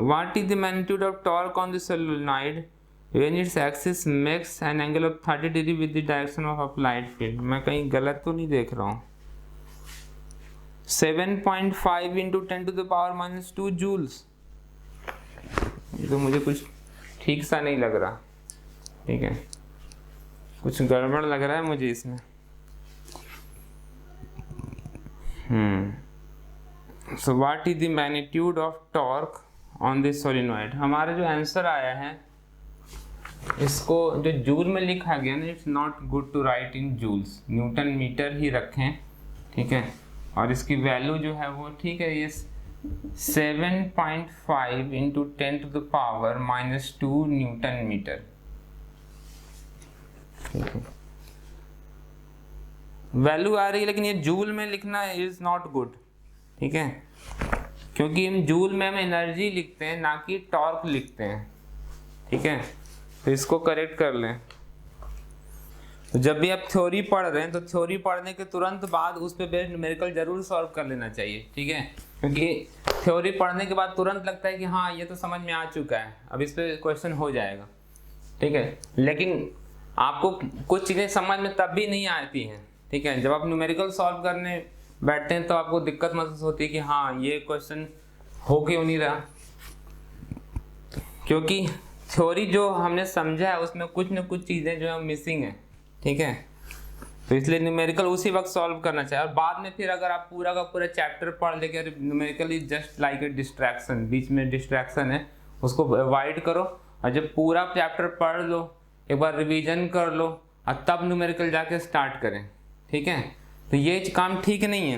What is the magnitude of torque on the solenoid when its axis makes an angle of 30 degree with the direction of applied field? मैं कहीं गलत तो नहीं देख रहा हूँ। 7.5 into 10 to the power minus 2 joules। ये तो मुझे कुछ ठीक सा नहीं लग रहा, ठीक है, कुछ गड़बड़ लग रहा है मुझे इसमें। So what is the magnitude of torque on this solenoid? हमारा जो आंसर आया है, इसको जो जूल में लिखा गया ना, it's not good to write in joules, newton metre ही रखें, ठीक है। और इसकी वैल्यू जो है वो, ठीक है, ये 7.5 into 10 to the power minus 2 newton metre, value आ रही है, लेकिन ये जूल में लिखना इज नॉट गुड, ठीक है, क्योंकि हम जूल में हम एनर्जी लिखते हैं ना कि टॉर्क लिखते हैं, ठीक है। तो इसको करेक्ट कर लें। तो जब भी आप थ्योरी पढ़ रहे हैं तो थ्योरी पढ़ने के तुरंत बाद उस पर बेस्ड न्यूमेरिकल जरूर सॉल्व कर लेना चाहिए, ठीक है, क्योंकि थ्योरी पढ़ने के बाद तुरंत लगता है कि हाँ ये तो समझ में आ चुका है, अब इस पर क्वेश्चन हो जाएगा, ठीक है। लेकिन आपको कुछ चीज़ें समझ में तब भी नहीं आती हैं, ठीक है, जब आप न्यूमेरिकल सॉल्व करने बैठते हैं तो आपको दिक्कत महसूस होती है कि हाँ ये क्वेश्चन हो क्यों नहीं रहा, क्योंकि थ्योरी जो हमने समझा है उसमें कुछ न कुछ चीज़ें जो है मिसिंग है, ठीक है। तो इसलिए न्यूमेरिकल उसी वक्त सॉल्व करना चाहिए। और बाद में फिर अगर आप पूरा का पूरा चैप्टर पढ़ लेके, अरे numerical is just like a distraction, बीच में डिस्ट्रैक्शन है, उसको अवॉइड करो, और जब पूरा चैप्टर पढ़ लो, एक बार रिवीजन कर लो, और तब न्यूमेरिकल जाके स्टार्ट करें, ठीक है। तो ये काम ठीक नहीं है,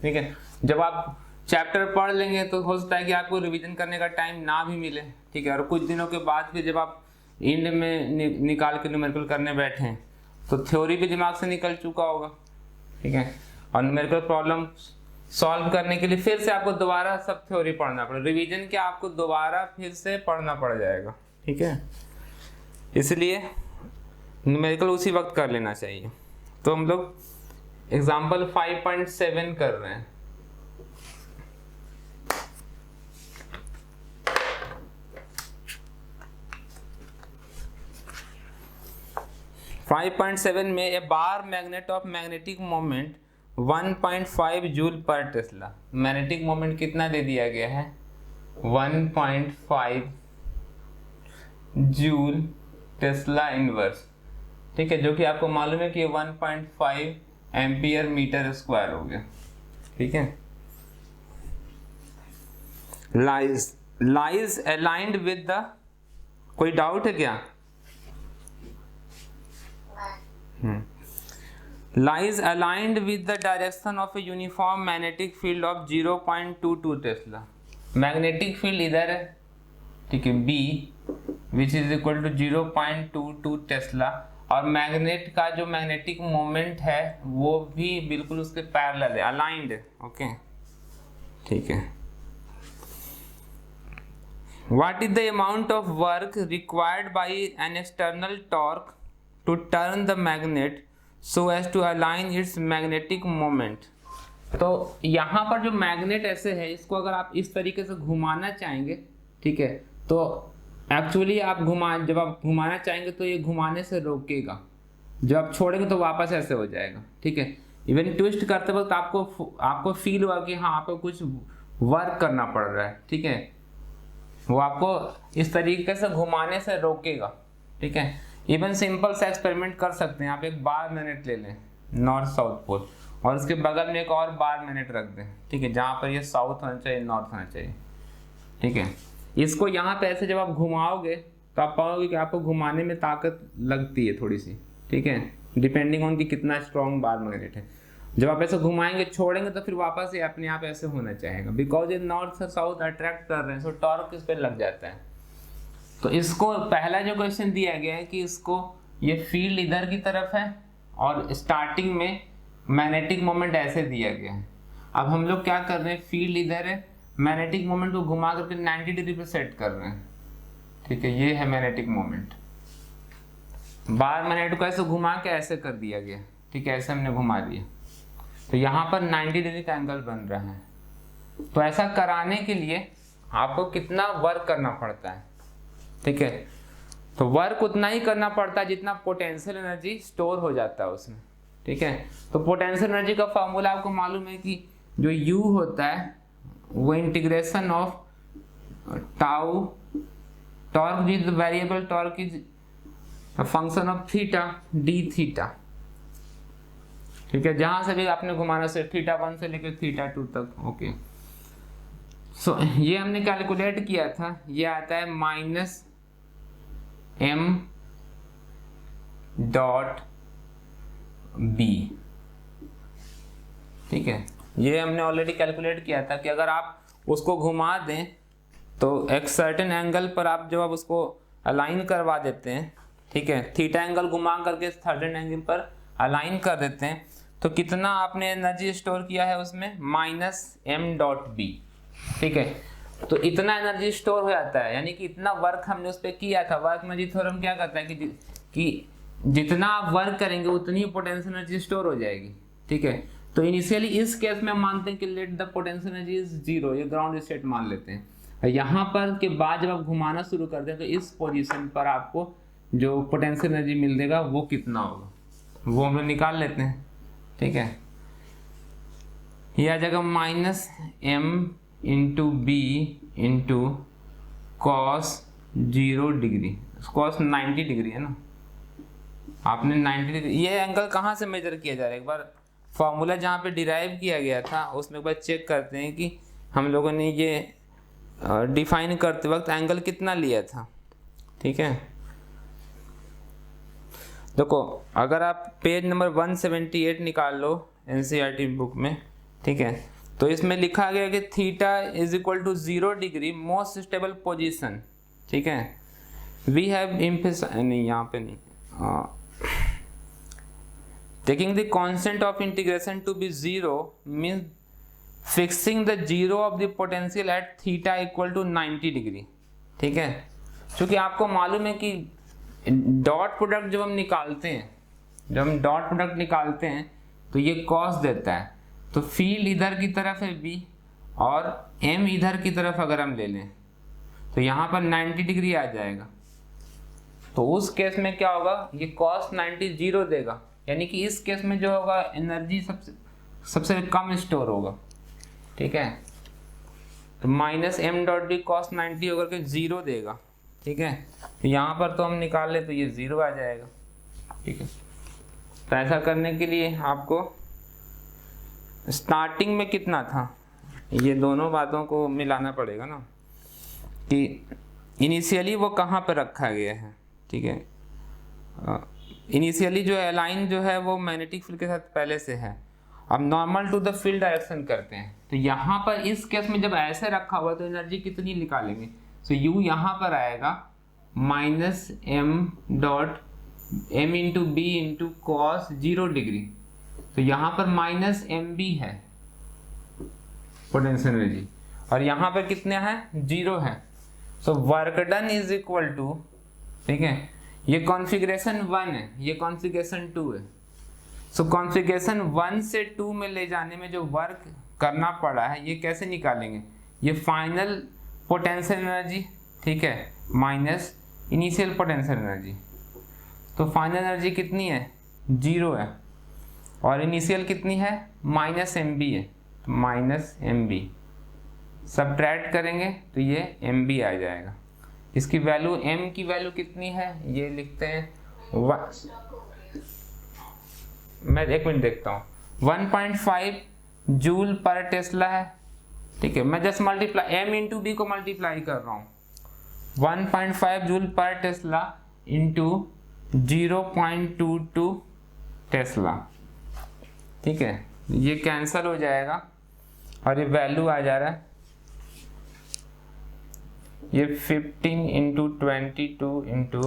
ठीक है। जब आप चैप्टर पढ़ लेंगे तो हो सकता है कि आपको रिवीजन करने का टाइम ना भी मिले, ठीक है, और कुछ दिनों के बाद फिर जब आप एंड में निकाल के न्यूमेरिकल करने बैठे हैं तो थ्योरी भी दिमाग से निकल चुका होगा, ठीक है। और न्यूमेरिकल प्रॉब्लम सॉल्व करने के लिए फिर से आपको दोबारा सब थ्योरी पढ़ना पड़ेगा, रिवीजन के आपको दोबारा फिर से पढ़ना पड़ जाएगा, ठीक है। इसलिए न्यूमेरिकल उसी वक्त कर लेना चाहिए। तो हम लोग एग्जाम्पल 5.7 कर रहे हैं। में a bar magnet of magnetic moment 1.5 joule पर टेस्ला। मैग्नेटिक मोमेंट कितना दे दिया गया है, 1.5 जूल टेस्ला इनवर्स, ठीक है, जो कि आपको मालूम है कि 1.5 एम्पियर मीटर स्क्वायर हो गया, ठीक है। लाइज अलाइंड विद द, कोई डाउट है क्या? Lies aligned with the direction of a uniform magnetic field of 0.22 Tesla. Magnetic field इधर है, ठीक है, B which is equal to 0.22 Tesla, और मैग्नेट का जो मैग्नेटिक मोमेंट है वो भी बिल्कुल उसके पैरेलल है, अलाइंड है। ओके, ठीक है। What is the amount of work required by an external torque to turn the magnet so as to align its magnetic moment? तो यहाँ पर जो मैग्नेट ऐसे है, इसको अगर आप इस तरीके से घुमाना चाहेंगे, ठीक है, तो एक्चुअली आप जब आप घुमाना चाहेंगे तो ये घुमाने से रोकेगा, जब आप छोड़ेंगे तो वापस ऐसे हो जाएगा, ठीक है। इवन ट्विस्ट करते वक्त आपको फील हुआ कि हाँ आपको कुछ वर्क करना पड़ रहा है, ठीक है, वो आपको इस तरीके से घुमाने से रोकेगा, ठीक है। इवन सिंपल सा एक्सपेरिमेंट कर सकते हैं, आप एक बार मैग्नेट ले लें नॉर्थ साउथ पोल और उसके बगल में एक और बार मैग्नेट रख दें, ठीक है, जहाँ पर ये साउथ होना चाहिए, नॉर्थ होना चाहिए, ठीक है। इसको यहाँ पे ऐसे जब आप घुमाओगे तो आप पाओगे कि आपको घुमाने में ताकत लगती है थोड़ी सी, ठीक है, डिपेंडिंग ऑन कि कितना स्ट्रॉन्ग बार मैग्नेट है। जब आप ऐसे घुमाएंगे छोड़ेंगे तो फिर वापस ये अपने आप ऐसे होना चाहेगा, बिकॉज ये नॉर्थ से साउथ अट्रैक्ट कर रहे हैं, सो टॉर्क इस पे लग जाता है। तो इसको पहला जो क्वेश्चन दिया गया है कि इसको ये फील्ड इधर की तरफ है और स्टार्टिंग में मैग्नेटिक मोमेंट ऐसे दिया गया है। अब हम लोग क्या कर रहे हैं, फील्ड इधर है, मैग्नेटिक मोमेंट को घुमा करके 90 डिग्री पे सेट कर रहे हैं, ठीक है, ये है मैग्नेटिक मोमेंट। बार मैग्नेट को ऐसे घुमा के ऐसे कर दिया गया, ठीक है, ऐसे हमने घुमा दिया, तो यहाँ पर 90 डिग्री का एंगल बन रहा है। तो ऐसा कराने के लिए आपको कितना वर्क करना पड़ता है, ठीक है, तो वर्क उतना ही करना पड़ता है जितना पोटेंशियल एनर्जी स्टोर हो जाता है उसमें, ठीक है। तो पोटेंशियल एनर्जी का फॉर्मूला आपको मालूम है कि जो U होता है वो integration of tau, torque is variable, torque is function of theta D theta, ठीक है, जहां से भी आपने घुमाना से θ1 से लेकर θ2 तक। ओके, सो ये हमने कैलकुलेट किया था, ये आता है -m.b, ठीक है, ये हमने ऑलरेडी कैलकुलेट किया था कि अगर आप उसको घुमा दें तो एक सर्टेन एंगल पर आप जब आप उसको अलाइन करवा देते हैं, ठीक है, थीटा एंगल घुमा करके सर्टेन एंगल पर अलाइन कर देते हैं, तो कितना आपने एनर्जी स्टोर किया है उसमें, -m.b, ठीक है, तो इतना एनर्जी स्टोर हो जाता है, यानी कि इतना वर्क हमने उस पर किया था। वर्क एनर्जी थ्योरम क्या कहता है कि जितना आप वर्क करेंगे उतनी पोटेंशियल एनर्जी स्टोर हो जाएगी, ठीक है। तो इनिशियली इस केस में हम मानते हैं कि let the potential energy is 0, ये ग्राउंड स्टेट मान लेते हैं। यहाँ पर के बाद जब आप घुमाना शुरू कर दें तो इस पोजीशन पर आपको जो पोटेंशियल एनर्जी मिल देगा वो कितना होगा, वो हम लोग निकाल लेते हैं, ठीक है। ये आ जाएगा -m.b into cos 0 degree, cos 90 degree है ना, आपने 90 डिग्री, ये एंगल कहाँ से मेजर किया जा रहा है, एक बार फॉर्मूला जहाँ पे डिराइव किया गया था उसमें एक बार चेक करते हैं कि हम लोगों ने ये डिफाइन करते वक्त एंगल कितना लिया था, ठीक है। देखो, अगर आप पेज नंबर 178 निकाल लो NCERT बुक में, ठीक है, तो इसमें लिखा गया कि θ is equal to 0 degree most stable position, ठीक है। वी हैव नहीं, यहाँ पे नहीं, taking the constant of integration to be 0 means fixing the 0 of the potential at θ equal to 90 degree, ठीक है। क्योंकि आपको मालूम है कि डॉट प्रोडक्ट जब हम निकालते हैं, तो ये कॉस देता है, तो फील्ड इधर की तरफ है B और M इधर की तरफ अगर हम ले लें तो यहाँ पर 90 डिग्री आ जाएगा। तो उस केस में क्या होगा, ये cos 90 0 देगा, यानी कि इस केस में जो होगा एनर्जी सबसे कम स्टोर होगा, ठीक है। तो -m.d cos 90 होकर के 0 देगा, ठीक है। तो यहाँ पर तो हम निकाल ले तो ये 0 आ जाएगा, ठीक है। तो ऐसा करने के लिए आपको स्टार्टिंग में कितना था, ये दोनों बातों को मिलाना पड़ेगा ना, कि इनिशियली वो कहाँ पर रखा गया है, ठीक है। इनिशियली जो है लाइन जो है वो मैग्नेटिक फील्ड के साथ पहले से है। अब normal to the field direction करते हैं, तो यहाँ पर इस केस में जब ऐसे रखा हुआ तो एनर्जी कितनी निकालेंगे, तो U यहाँ पर आएगा -m.b m into B into cos 0 degree, तो यहाँ पर माइनस एम बी है पोटेंशियल एनर्जी, और यहाँ पर कितने हैं 0 है। So work done is equal to, ठीक है, ये कॉन्फ़िगरेशन 1 है, ये कॉन्फ़िगरेशन 2 है। सो कॉन्फ़िगरेशन 1 से 2 में ले जाने में जो वर्क करना पड़ा है ये कैसे निकालेंगे, ये फाइनल पोटेंशियल एनर्जी, ठीक है, माइनस इनिशियल पोटेंशियल एनर्जी। तो फाइनल एनर्जी कितनी है 0 है, और इनिशियल कितनी है माइनस एम बी है, माइनस एम बी सब्ट्रैक्ट करेंगे तो ये एम बी आ जाएगा। इसकी वैल्यू m की वैल्यू कितनी है ये लिखते हैं, मैं एक मिनट देखता हूँ, 1.5 जूल पर टेस्ला है, ठीक है, मैं just multiply m into B को मल्टीप्लाई कर रहा हूँ, 1.5 जूल पर टेस्ला इंटू 0.22 टेस्ला, ठीक है, ये कैंसिल हो जाएगा और ये वैल्यू आ जा रहा है, ये 15 into 22 into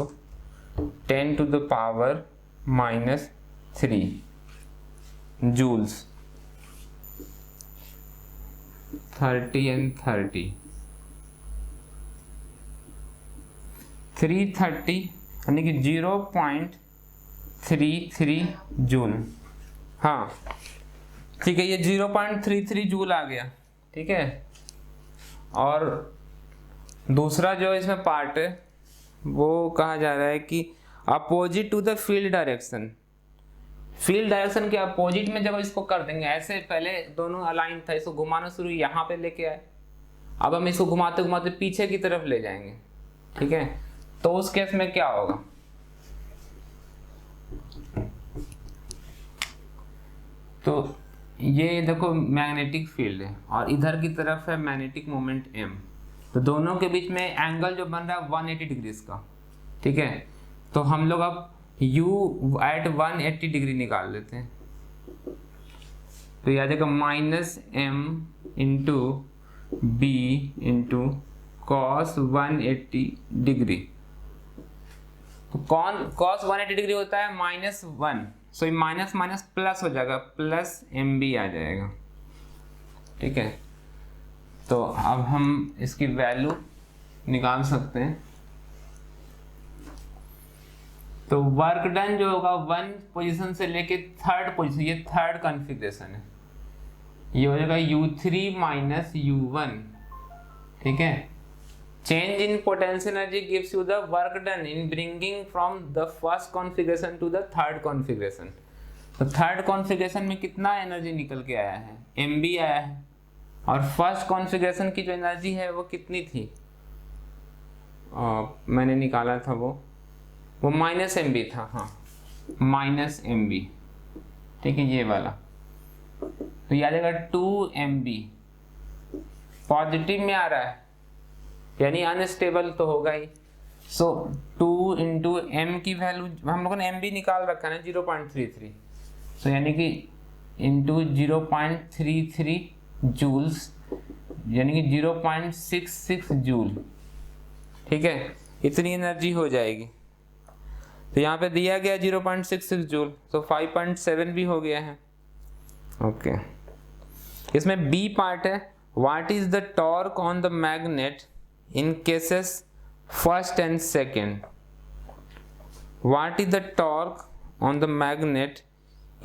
10 to the power minus 3 joules, 30 and 30, 330 यानी कि 0.33 जूल। हाँ ठीक है, ये 0.33 जूल आ गया, ठीक है। और दूसरा जो इसमें पार्ट है वो कहा जा रहा है कि opposite to the field direction, field direction के अपोजिट में जब इसको कर देंगे, ऐसे पहले दोनों अलाइन था, इसको घुमाना शुरू यहाँ पे लेके आए, अब हम इसको घुमाते घुमाते पीछे की तरफ ले जाएंगे, ठीक है, तो उस केस में क्या होगा, तो ये देखो मैग्नेटिक फील्ड है और इधर की तरफ है मैग्नेटिक मोमेंट m, तो दोनों के बीच में एंगल जो बन रहा है 180 डिग्रीज का, ठीक है। तो हम लोग अब u एट 180 डिग्री निकाल लेते हैं, तो यह आ जाएगा minus m into B into cos 180 degree, तो कॉस 180 डिग्री होता है -1, सो ये माइनस माइनस प्लस हो जाएगा, प्लस एम बी आ जाएगा, ठीक है। तो अब हम इसकी वैल्यू निकाल सकते हैं, तो वर्क डन जो होगा 1 पोजीशन से लेके 3rd पोजीशन, ये 3rd कॉन्फ़िगरेशन है, ये हो जाएगा u3 माइनस u1, ठीक है। Change in potential energy gives you the work done in bringing from the first configuration to the 3rd configuration. तो 3rd कॉन्फ़िगरेशन में कितना एनर्जी निकल के आया है, mb आया है, और फर्स्ट कॉन्फ़िगरेशन की जो एनर्जी है वो कितनी थी, मैंने निकाला था वो माइनस एम बी था, हाँ माइनस एम बी, ठीक है, ये वाला, तो ये आ जाएगा 2 MB, पॉजिटिव में आ रहा है यानी अनस्टेबल तो होगा ही, सो 2 इंटू एम की वैल्यू हम लोगों ने एम बी निकाल रखा है ना 0.33, सो यानी कि इंटू 0.33 जूल्स यानी कि 0.66 जूल, ठीक है, इतनी एनर्जी हो जाएगी। तो यहाँ पे दिया गया 0.66 जूल, तो 5.7 भी हो गया है, ओके। इसमें बी पार्ट है, what is the torque on the magnet in cases first and second, what is the torque on the magnet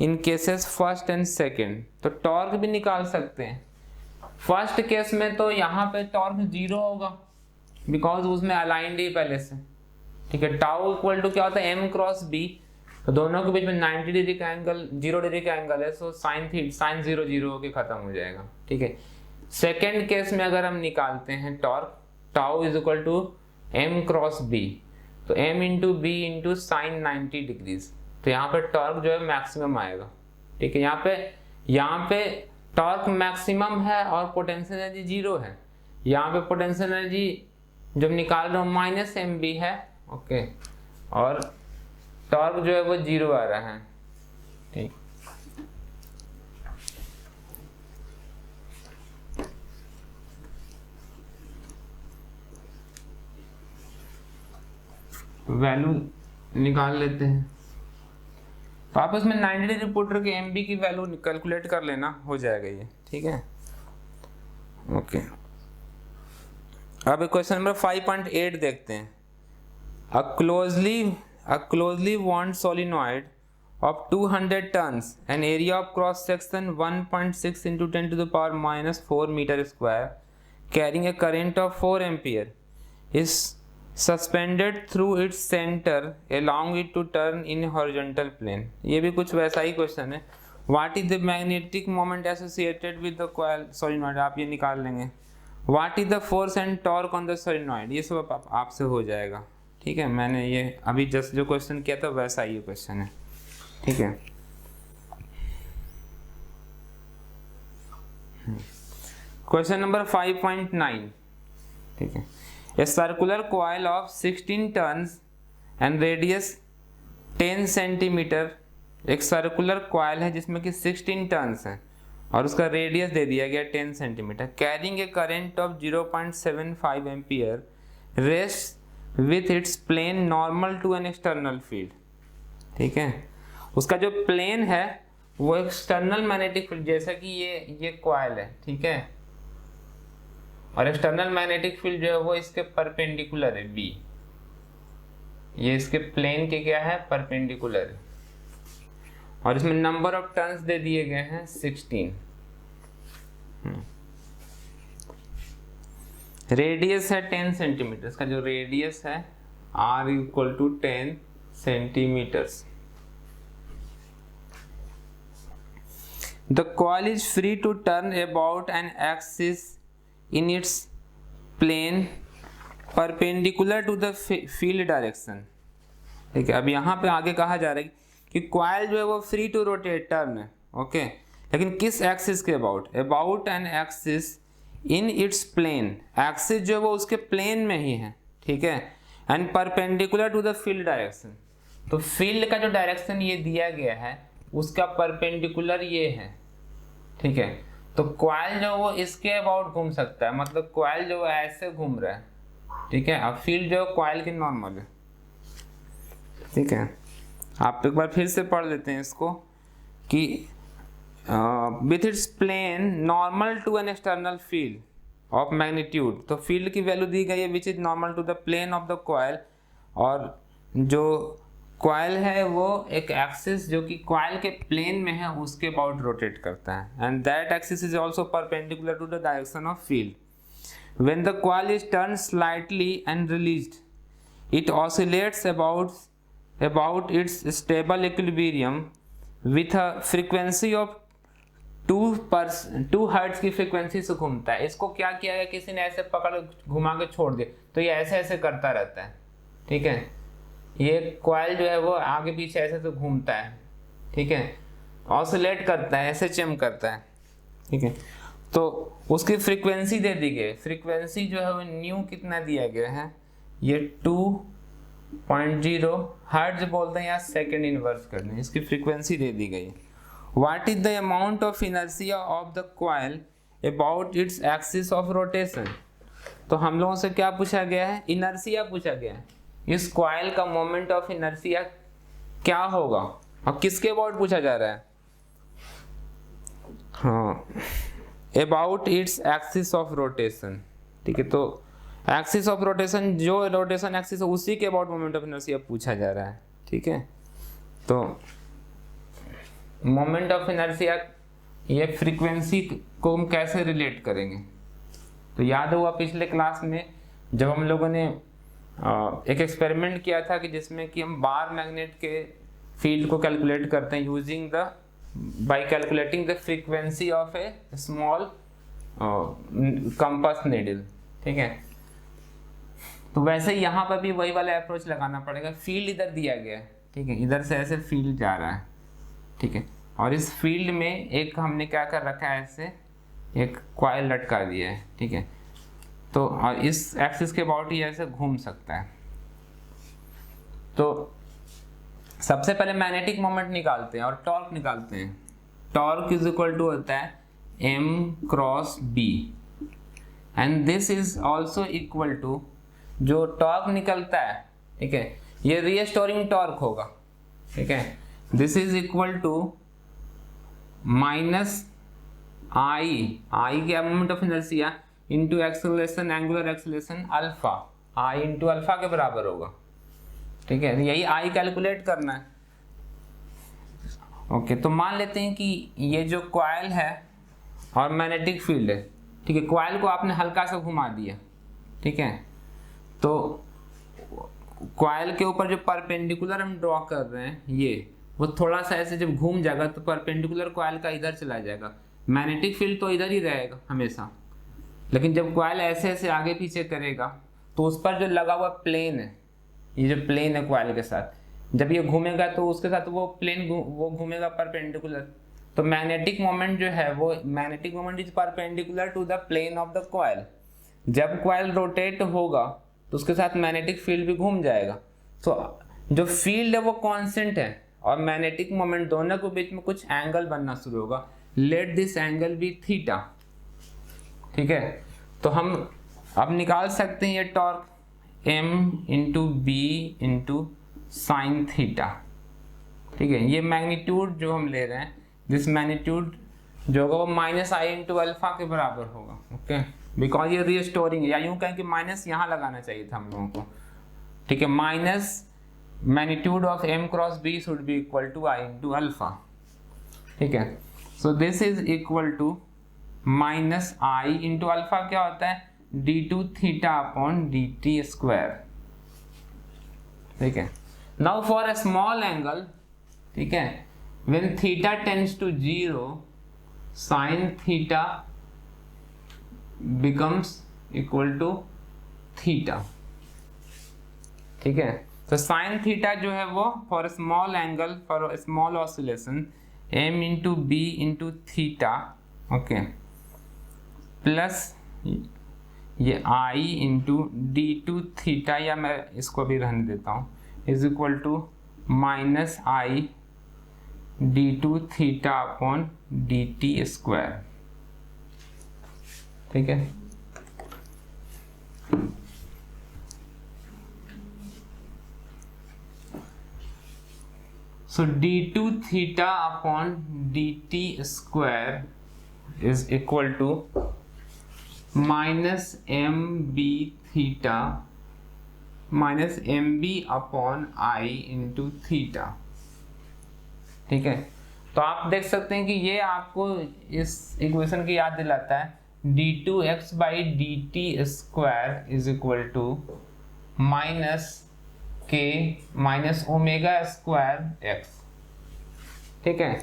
in cases first and second, तो टॉर्क भी निकाल सकते हैं। फर्स्ट केस में तो यहाँ पे टॉर्क 0 होगा बिकॉज उसमें अलाइंड ही पहले से, ठीक है। टाउ इक्वल टू क्या होता है m क्रॉस b, तो दोनों के बीच में 90 डिग्री का एंगल 0 डिग्री का एंगल है, सो साइन 0 0 होके खत्म हो जाएगा, ठीक है। सेकेंड केस में अगर हम निकालते हैं torque, tau is equal to m cross b, तो m into B into sine 90 degrees, तो यहाँ पे टॉर्क जो है मैक्सिमम आएगा, ठीक है। यहाँ पे टॉर्क मैक्सिमम है और पोटेंशियल एनर्जी 0 है, यहाँ पे पोटेंशियल एनर्जी जब निकाल रहा हूँ माइनस एम बी है, ओके, और टॉर्क जो है वो 0 आ रहा है, ठीक। वैल्यू निकाल लेते हैं। तो आप इसमें 90 रिपोर्टर के एमबी की वैल्यू कैलकुलेट कर लेना, हो जाएगा ये, ठीक है। ओके, अब क्वेश्चन नंबर 5.8 देखते हैं। A closely wound solenoid of 200 tons, an area of cross section 1.6 into 10 to the power minus 4 meter square, carrying a current of 4 ampere, is suspended through its center, allowing it to turn in horizontal plane. ये भी कुछ वैसा ही question है। What is the magnetic moment associated with the coil solenoid? आप ये निकाल लेंगे। What is the force and torque on the solenoid? ये सब आपसे हो जाएगा, ठीक है। मैंने ये अभी जस्ट जो क्वेश्चन किया था वैसा ही क्वेश्चन है, ठीक है। क्वेश्चन नंबर 5.9, ठीक है। A circular coil of 16 turns and radius 10 centimetre, एक सर्कुलर कॉइल है जिसमें कि 16 टर्न्स है और उसका रेडियस दे दिया गया 10 centimetre, carrying a current of 0.75 ampere, rest with its plane normal to an external field, ठीक है। उसका जो प्लेन है वो एक्सटर्नल मैग्नेटिक फील्ड, जैसा कि ये कॉइल है, ठीक है, और एक्सटर्नल मैग्नेटिक फील्ड जो है वो इसके परपेंडिकुलर है बी, ये इसके प्लेन के क्या है, परपेंडिकुलर है, और इसमें नंबर ऑफ टर्न्स दे दिए गए हैं 16। रेडियस है 10 सेंटीमीटर, इसका जो रेडियस है r equal to 10 centimetres. The coil is free to turn about an axis in its plane perpendicular to the field direction, ठीक है। अब यहाँ पे आगे कहा जा रहा है कि कॉइल जो है वो फ्री टू रोटेट टर्न है, ओके, लेकिन किस एक्सिस के about an axis in its plane, axis जो है वो उसके प्लेन में ही है, ठीक है, and perpendicular to the field direction. तो फील्ड का जो डायरेक्शन ये दिया गया है उसका परपेंडिकुलर ये है, ठीक है। तो कॉइल जो वो इसके अबाउट घूम सकता है, मतलब कॉइल जो ऐसे घूम रहा है, ठीक है। अब फील्ड जो कॉइल की नॉर्मल है, ठीक है। आप एक बार फिर से पढ़ लेते हैं इसको कि with its plane normal to an external field of magnitude, तो फील्ड की वैल्यू दी गई है which is normal to the plane of the coil, और जो कॉइल है वो एक एक्सिस जो कि कॉइल के प्लेन में है उसके अबाउट रोटेट करता है, and that axis is also perpendicular to the direction of field. When the coil is turn slightly and released, it oscillates about its stable equilibrium with a frequency of 2 hertz की frequency से घूमता है। इसको क्या किया गया, किसी ने ऐसे पकड़ घुमा के छोड़ दिया तो ये ऐसे ऐसे करता रहता है, ठीक है। ये कॉइल जो है वो आगे पीछे ऐसे ऐसे घूमता है, ठीक है, ऑसिलेट करता है, ऐसे चेम करता है, ठीक है। तो उसकी फ्रीक्वेंसी दे दी गई, फ्रीक्वेंसी जो है वो न्यू कितना दिया गया है, ये 2.0 हर्ट्ज बोलते हैं या सेकेंड इनवर्स कर दें, इसकी फ्रीक्वेंसी दे दी गई। What is the amount of inertia of the coil about its axis of rotation? तो हम लोगों से क्या पूछा गया है, इनर्सिया पूछा गया है। इस कॉइल का मोमेंट ऑफ इनर्सिया क्या होगा और किसके अबाउट पूछा जा रहा है, हाँ, about its axis of rotation, ठीक है। तो एक्सिस ऑफ रोटेशन, जो रोटेशन एक्सिस है उसी के अबाउट मोमेंट ऑफ इनर्शिया पूछा जा रहा है, ठीक है। तो मोमेंट ऑफ इनर्शिया ये फ्रीक्वेंसी को हम कैसे रिलेट करेंगे, तो याद होगा पिछले क्लास में जब हम लोगों ने एक एक्सपेरिमेंट किया था कि जिसमें कि हम बार मैग्नेट के फील्ड को कैलकुलेट करते हैं using the by calculating the frequency of A small compass needle, ठीक है। तो वैसे ही यहाँ पर भी वही वाला अप्रोच लगाना पड़ेगा। फील्ड इधर दिया गया है, ठीक है, इधर से ऐसे फील्ड जा रहा है, ठीक है, और इस फील्ड में एक हमने क्या कर रखा है, ऐसे एक कॉइल लटका दिया है, ठीक है। तो और इस एक्सिस के अबाउट ही ऐसे घूम सकता है। तो सबसे पहले मैग्नेटिक मोमेंट निकालते हैं और टॉर्क निकालते हैं। टॉर्क इज इक्वल टू होता है m cross b, and this is also equal to, जो टॉर्क निकलता है, ठीक है, ये रीस्टोरिंग टॉर्क होगा, ठीक है। This is equal to minus I क्या moment of inertia into acceleration, angular acceleration alpha, I into alpha के बराबर होगा, ठीक है। यही आई कैलकुलेट करना है। ओके, तो मान लेते हैं कि ये जो कॉइल है और मैग्नेटिक फील्ड है, ठीक है। कॉइल को आपने हल्का सा घुमा दिया, ठीक है। तो कॉइल के ऊपर जो परपेंडिकुलर हम ड्रॉ कर रहे हैं ये, वो थोड़ा सा ऐसे जब घूम जाएगा तो परपेंडिकुलर कॉइल का इधर चला जाएगा, मैग्नेटिक फील्ड तो इधर ही रहेगा हमेशा। लेकिन जब कॉइल ऐसे ऐसे आगे पीछे करेगा तो उस पर जो लगा हुआ प्लेन है, ये जो प्लेन है कॉइल के साथ, जब ये घूमेगा तो उसके साथ वो प्लेन वो घूमेगा परपेंडिकुलर। तो मैग्नेटिक मोमेंट जो है वो magnetic moment is perpendicular to the plane of the coil. जब कॉइल रोटेट होगा तो उसके साथ मैग्नेटिक फील्ड भी घूम जाएगा। तो जो फील्ड है वो कांस्टेंट है और मैग्नेटिक मोमेंट दोनों के बीच में कुछ एंगल बनना शुरू होगा। Let this angle be theta, ठीक है। तो हम अब निकाल सकते हैं ये torque m into B into sine theta, ठीक है। ये मैग्नीट्यूड जो हम ले रहे हैं, दिस मैग्नीट्यूड जो होगा वो माइनस आई इंटू अल्फा के बराबर होगा, ओके। बिकॉज ये रीस्टोरिंग है, या यूं कहें कि माइनस यहाँ लगाना चाहिए था हम लोगों को, ठीक है। Minus magnitude of m cross b should be equal to I into alpha, ठीक है। So this is equal to minus I into alpha क्या होता है, d2 theta upon dt square, ठीक है। Now for a small angle, ठीक है, when theta tends to 0 sine theta becomes equal to theta, ठीक है। तो साइन थीटा जो है वो for small angle for small oscillation m into B into theta, okay, plus ये i इंटू d2 थीटा, या मैं इसको भी रहने देता हूँ, is equal to minus I d2 theta upon dt square, ठीक है। So d2 theta upon dt square is equal to minus mb theta minus mb upon I into theta, ठीक है। तो आप देख सकते हैं कि ये आपको इस इक्वेशन की याद दिलाता है, d2x by dt square is equal to minus k minus omega square x, ठीक है।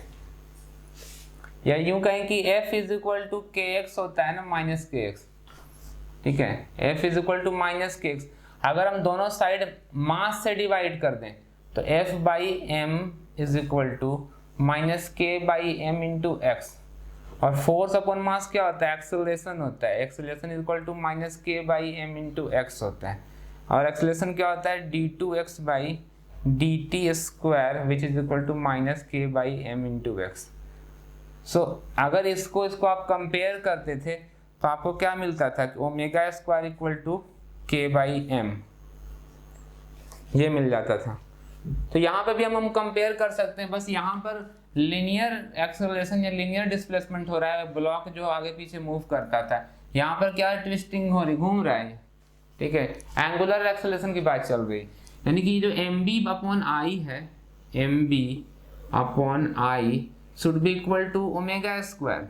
या यूं कहें कि f is equal to k x होता है ना, माइनस के एक्स, ठीक है। f is equal to minus k x. अगर हम दोनों साइड मास से डिवाइड कर दें तो f by M is equal to minus k by M into x, और फोर्स अपॉन मास क्या होता है, एक्सेलरेशन होता है। Acceleration is equal to minus k by M into x होता है, और एक्सेलरेशन क्या होता है, d2x by dt square which is equal to minus k by M into x. सो अगर इसको आप कंपेयर करते थे तो आपको क्या मिलता था कि ओमेगा स्क्वायर इक्वल टू के बाई एम, ये मिल जाता था। तो यहाँ पे भी हम कंपेयर कर सकते हैं, बस यहाँ पर लीनियर एक्सेलरेशन या लीनियर डिस्प्लेसमेंट हो रहा है, ब्लॉक जो आगे पीछे मूव करता था, यहाँ पर क्या ट्विस्टिंग हो रही, घूम रहा है, ठीक है। एंगुलर एक्सेलरेशन की बात चल रही, यानी कि जो mb अपॉन आई है, mb upon I should be equal to omega square,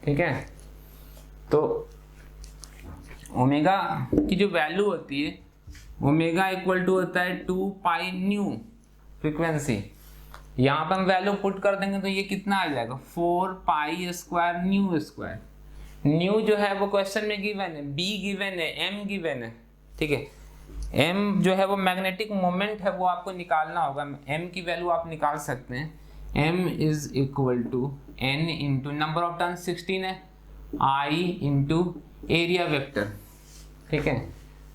ठीक है। तो ओमेगा की जो वैल्यू होती है, ओमेगा इक्वल टू होता है 2 पाई न्यू फ्रीक्वेंसी। यहाँ पर हम वैल्यू पुट कर देंगे तो ये कितना आ जाएगा, 4 pi square new square. New जो है वो क्वेश्चन में गिवन है, बी गिवन है, एम गिवन है, ठीक है। एम जो है वो मैग्नेटिक मोमेंट है, वो आपको निकालना होगा। एम की वैल्यू आप निकाल सकते हैं, M is equal to N into number of turn 16 है, आई इंटू एरिया वेक्टर, ठीक है।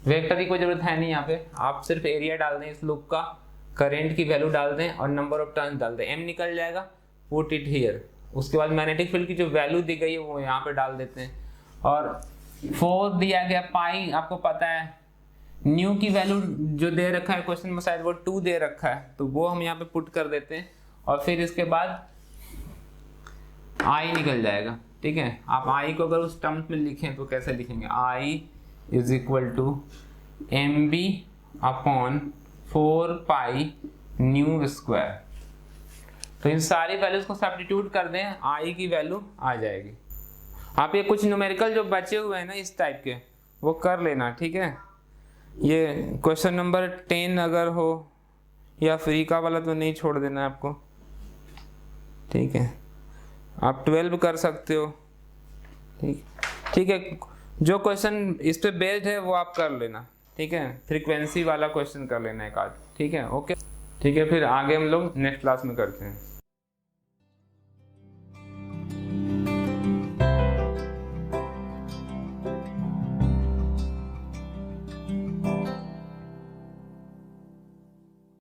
वेक्टर की कोई जरूरत है नहीं, यहाँ पे आप सिर्फ एरिया डाल दें इस लूप का, करंट की वैल्यू डाल दें और नंबर ऑफ टर्न डाल दें, एम निकल जाएगा, पुट इट हियर। उसके बाद मैग्नेटिक फील्ड की जो वैल्यू दी गई है वो यहाँ पे डाल देते हैं, और 4 दिया गया, पाई आपको पता है न्यू की वैल्यू जो दे रखा है क्वेश्चन में शायद वो 2 दे रखा है, तो वो हम यहाँ पे पुट कर देते हैं और फिर इसके बाद आई निकल जाएगा। ठीक है, आप आई को अगर उस टर्म में लिखें तो कैसे लिखेंगे, I is equal to M B upon 4 pi nu square. तो इन सारी वैल्यूज को सब्स्टिट्यूट कर दें, आई की वैल्यू आ जाएगी। आप ये कुछ न्यूमेरिकल जो बचे हुए हैं ना इस टाइप के वो कर लेना। ठीक है, ये क्वेश्चन नंबर 10 अगर हो या फ्रीका वाला तो नहीं छोड़ देना है आपको। ठीक है, आप 12 कर सकते हो। ठीक है, जो क्वेश्चन इस पे बेस्ड है वो आप कर लेना। ठीक है, फ्रीक्वेंसी वाला क्वेश्चन कर लेना एक आध। ठीक है, ओके। ठीक है, फिर आगे हम लोग नेक्स्ट क्लास में करते हैं।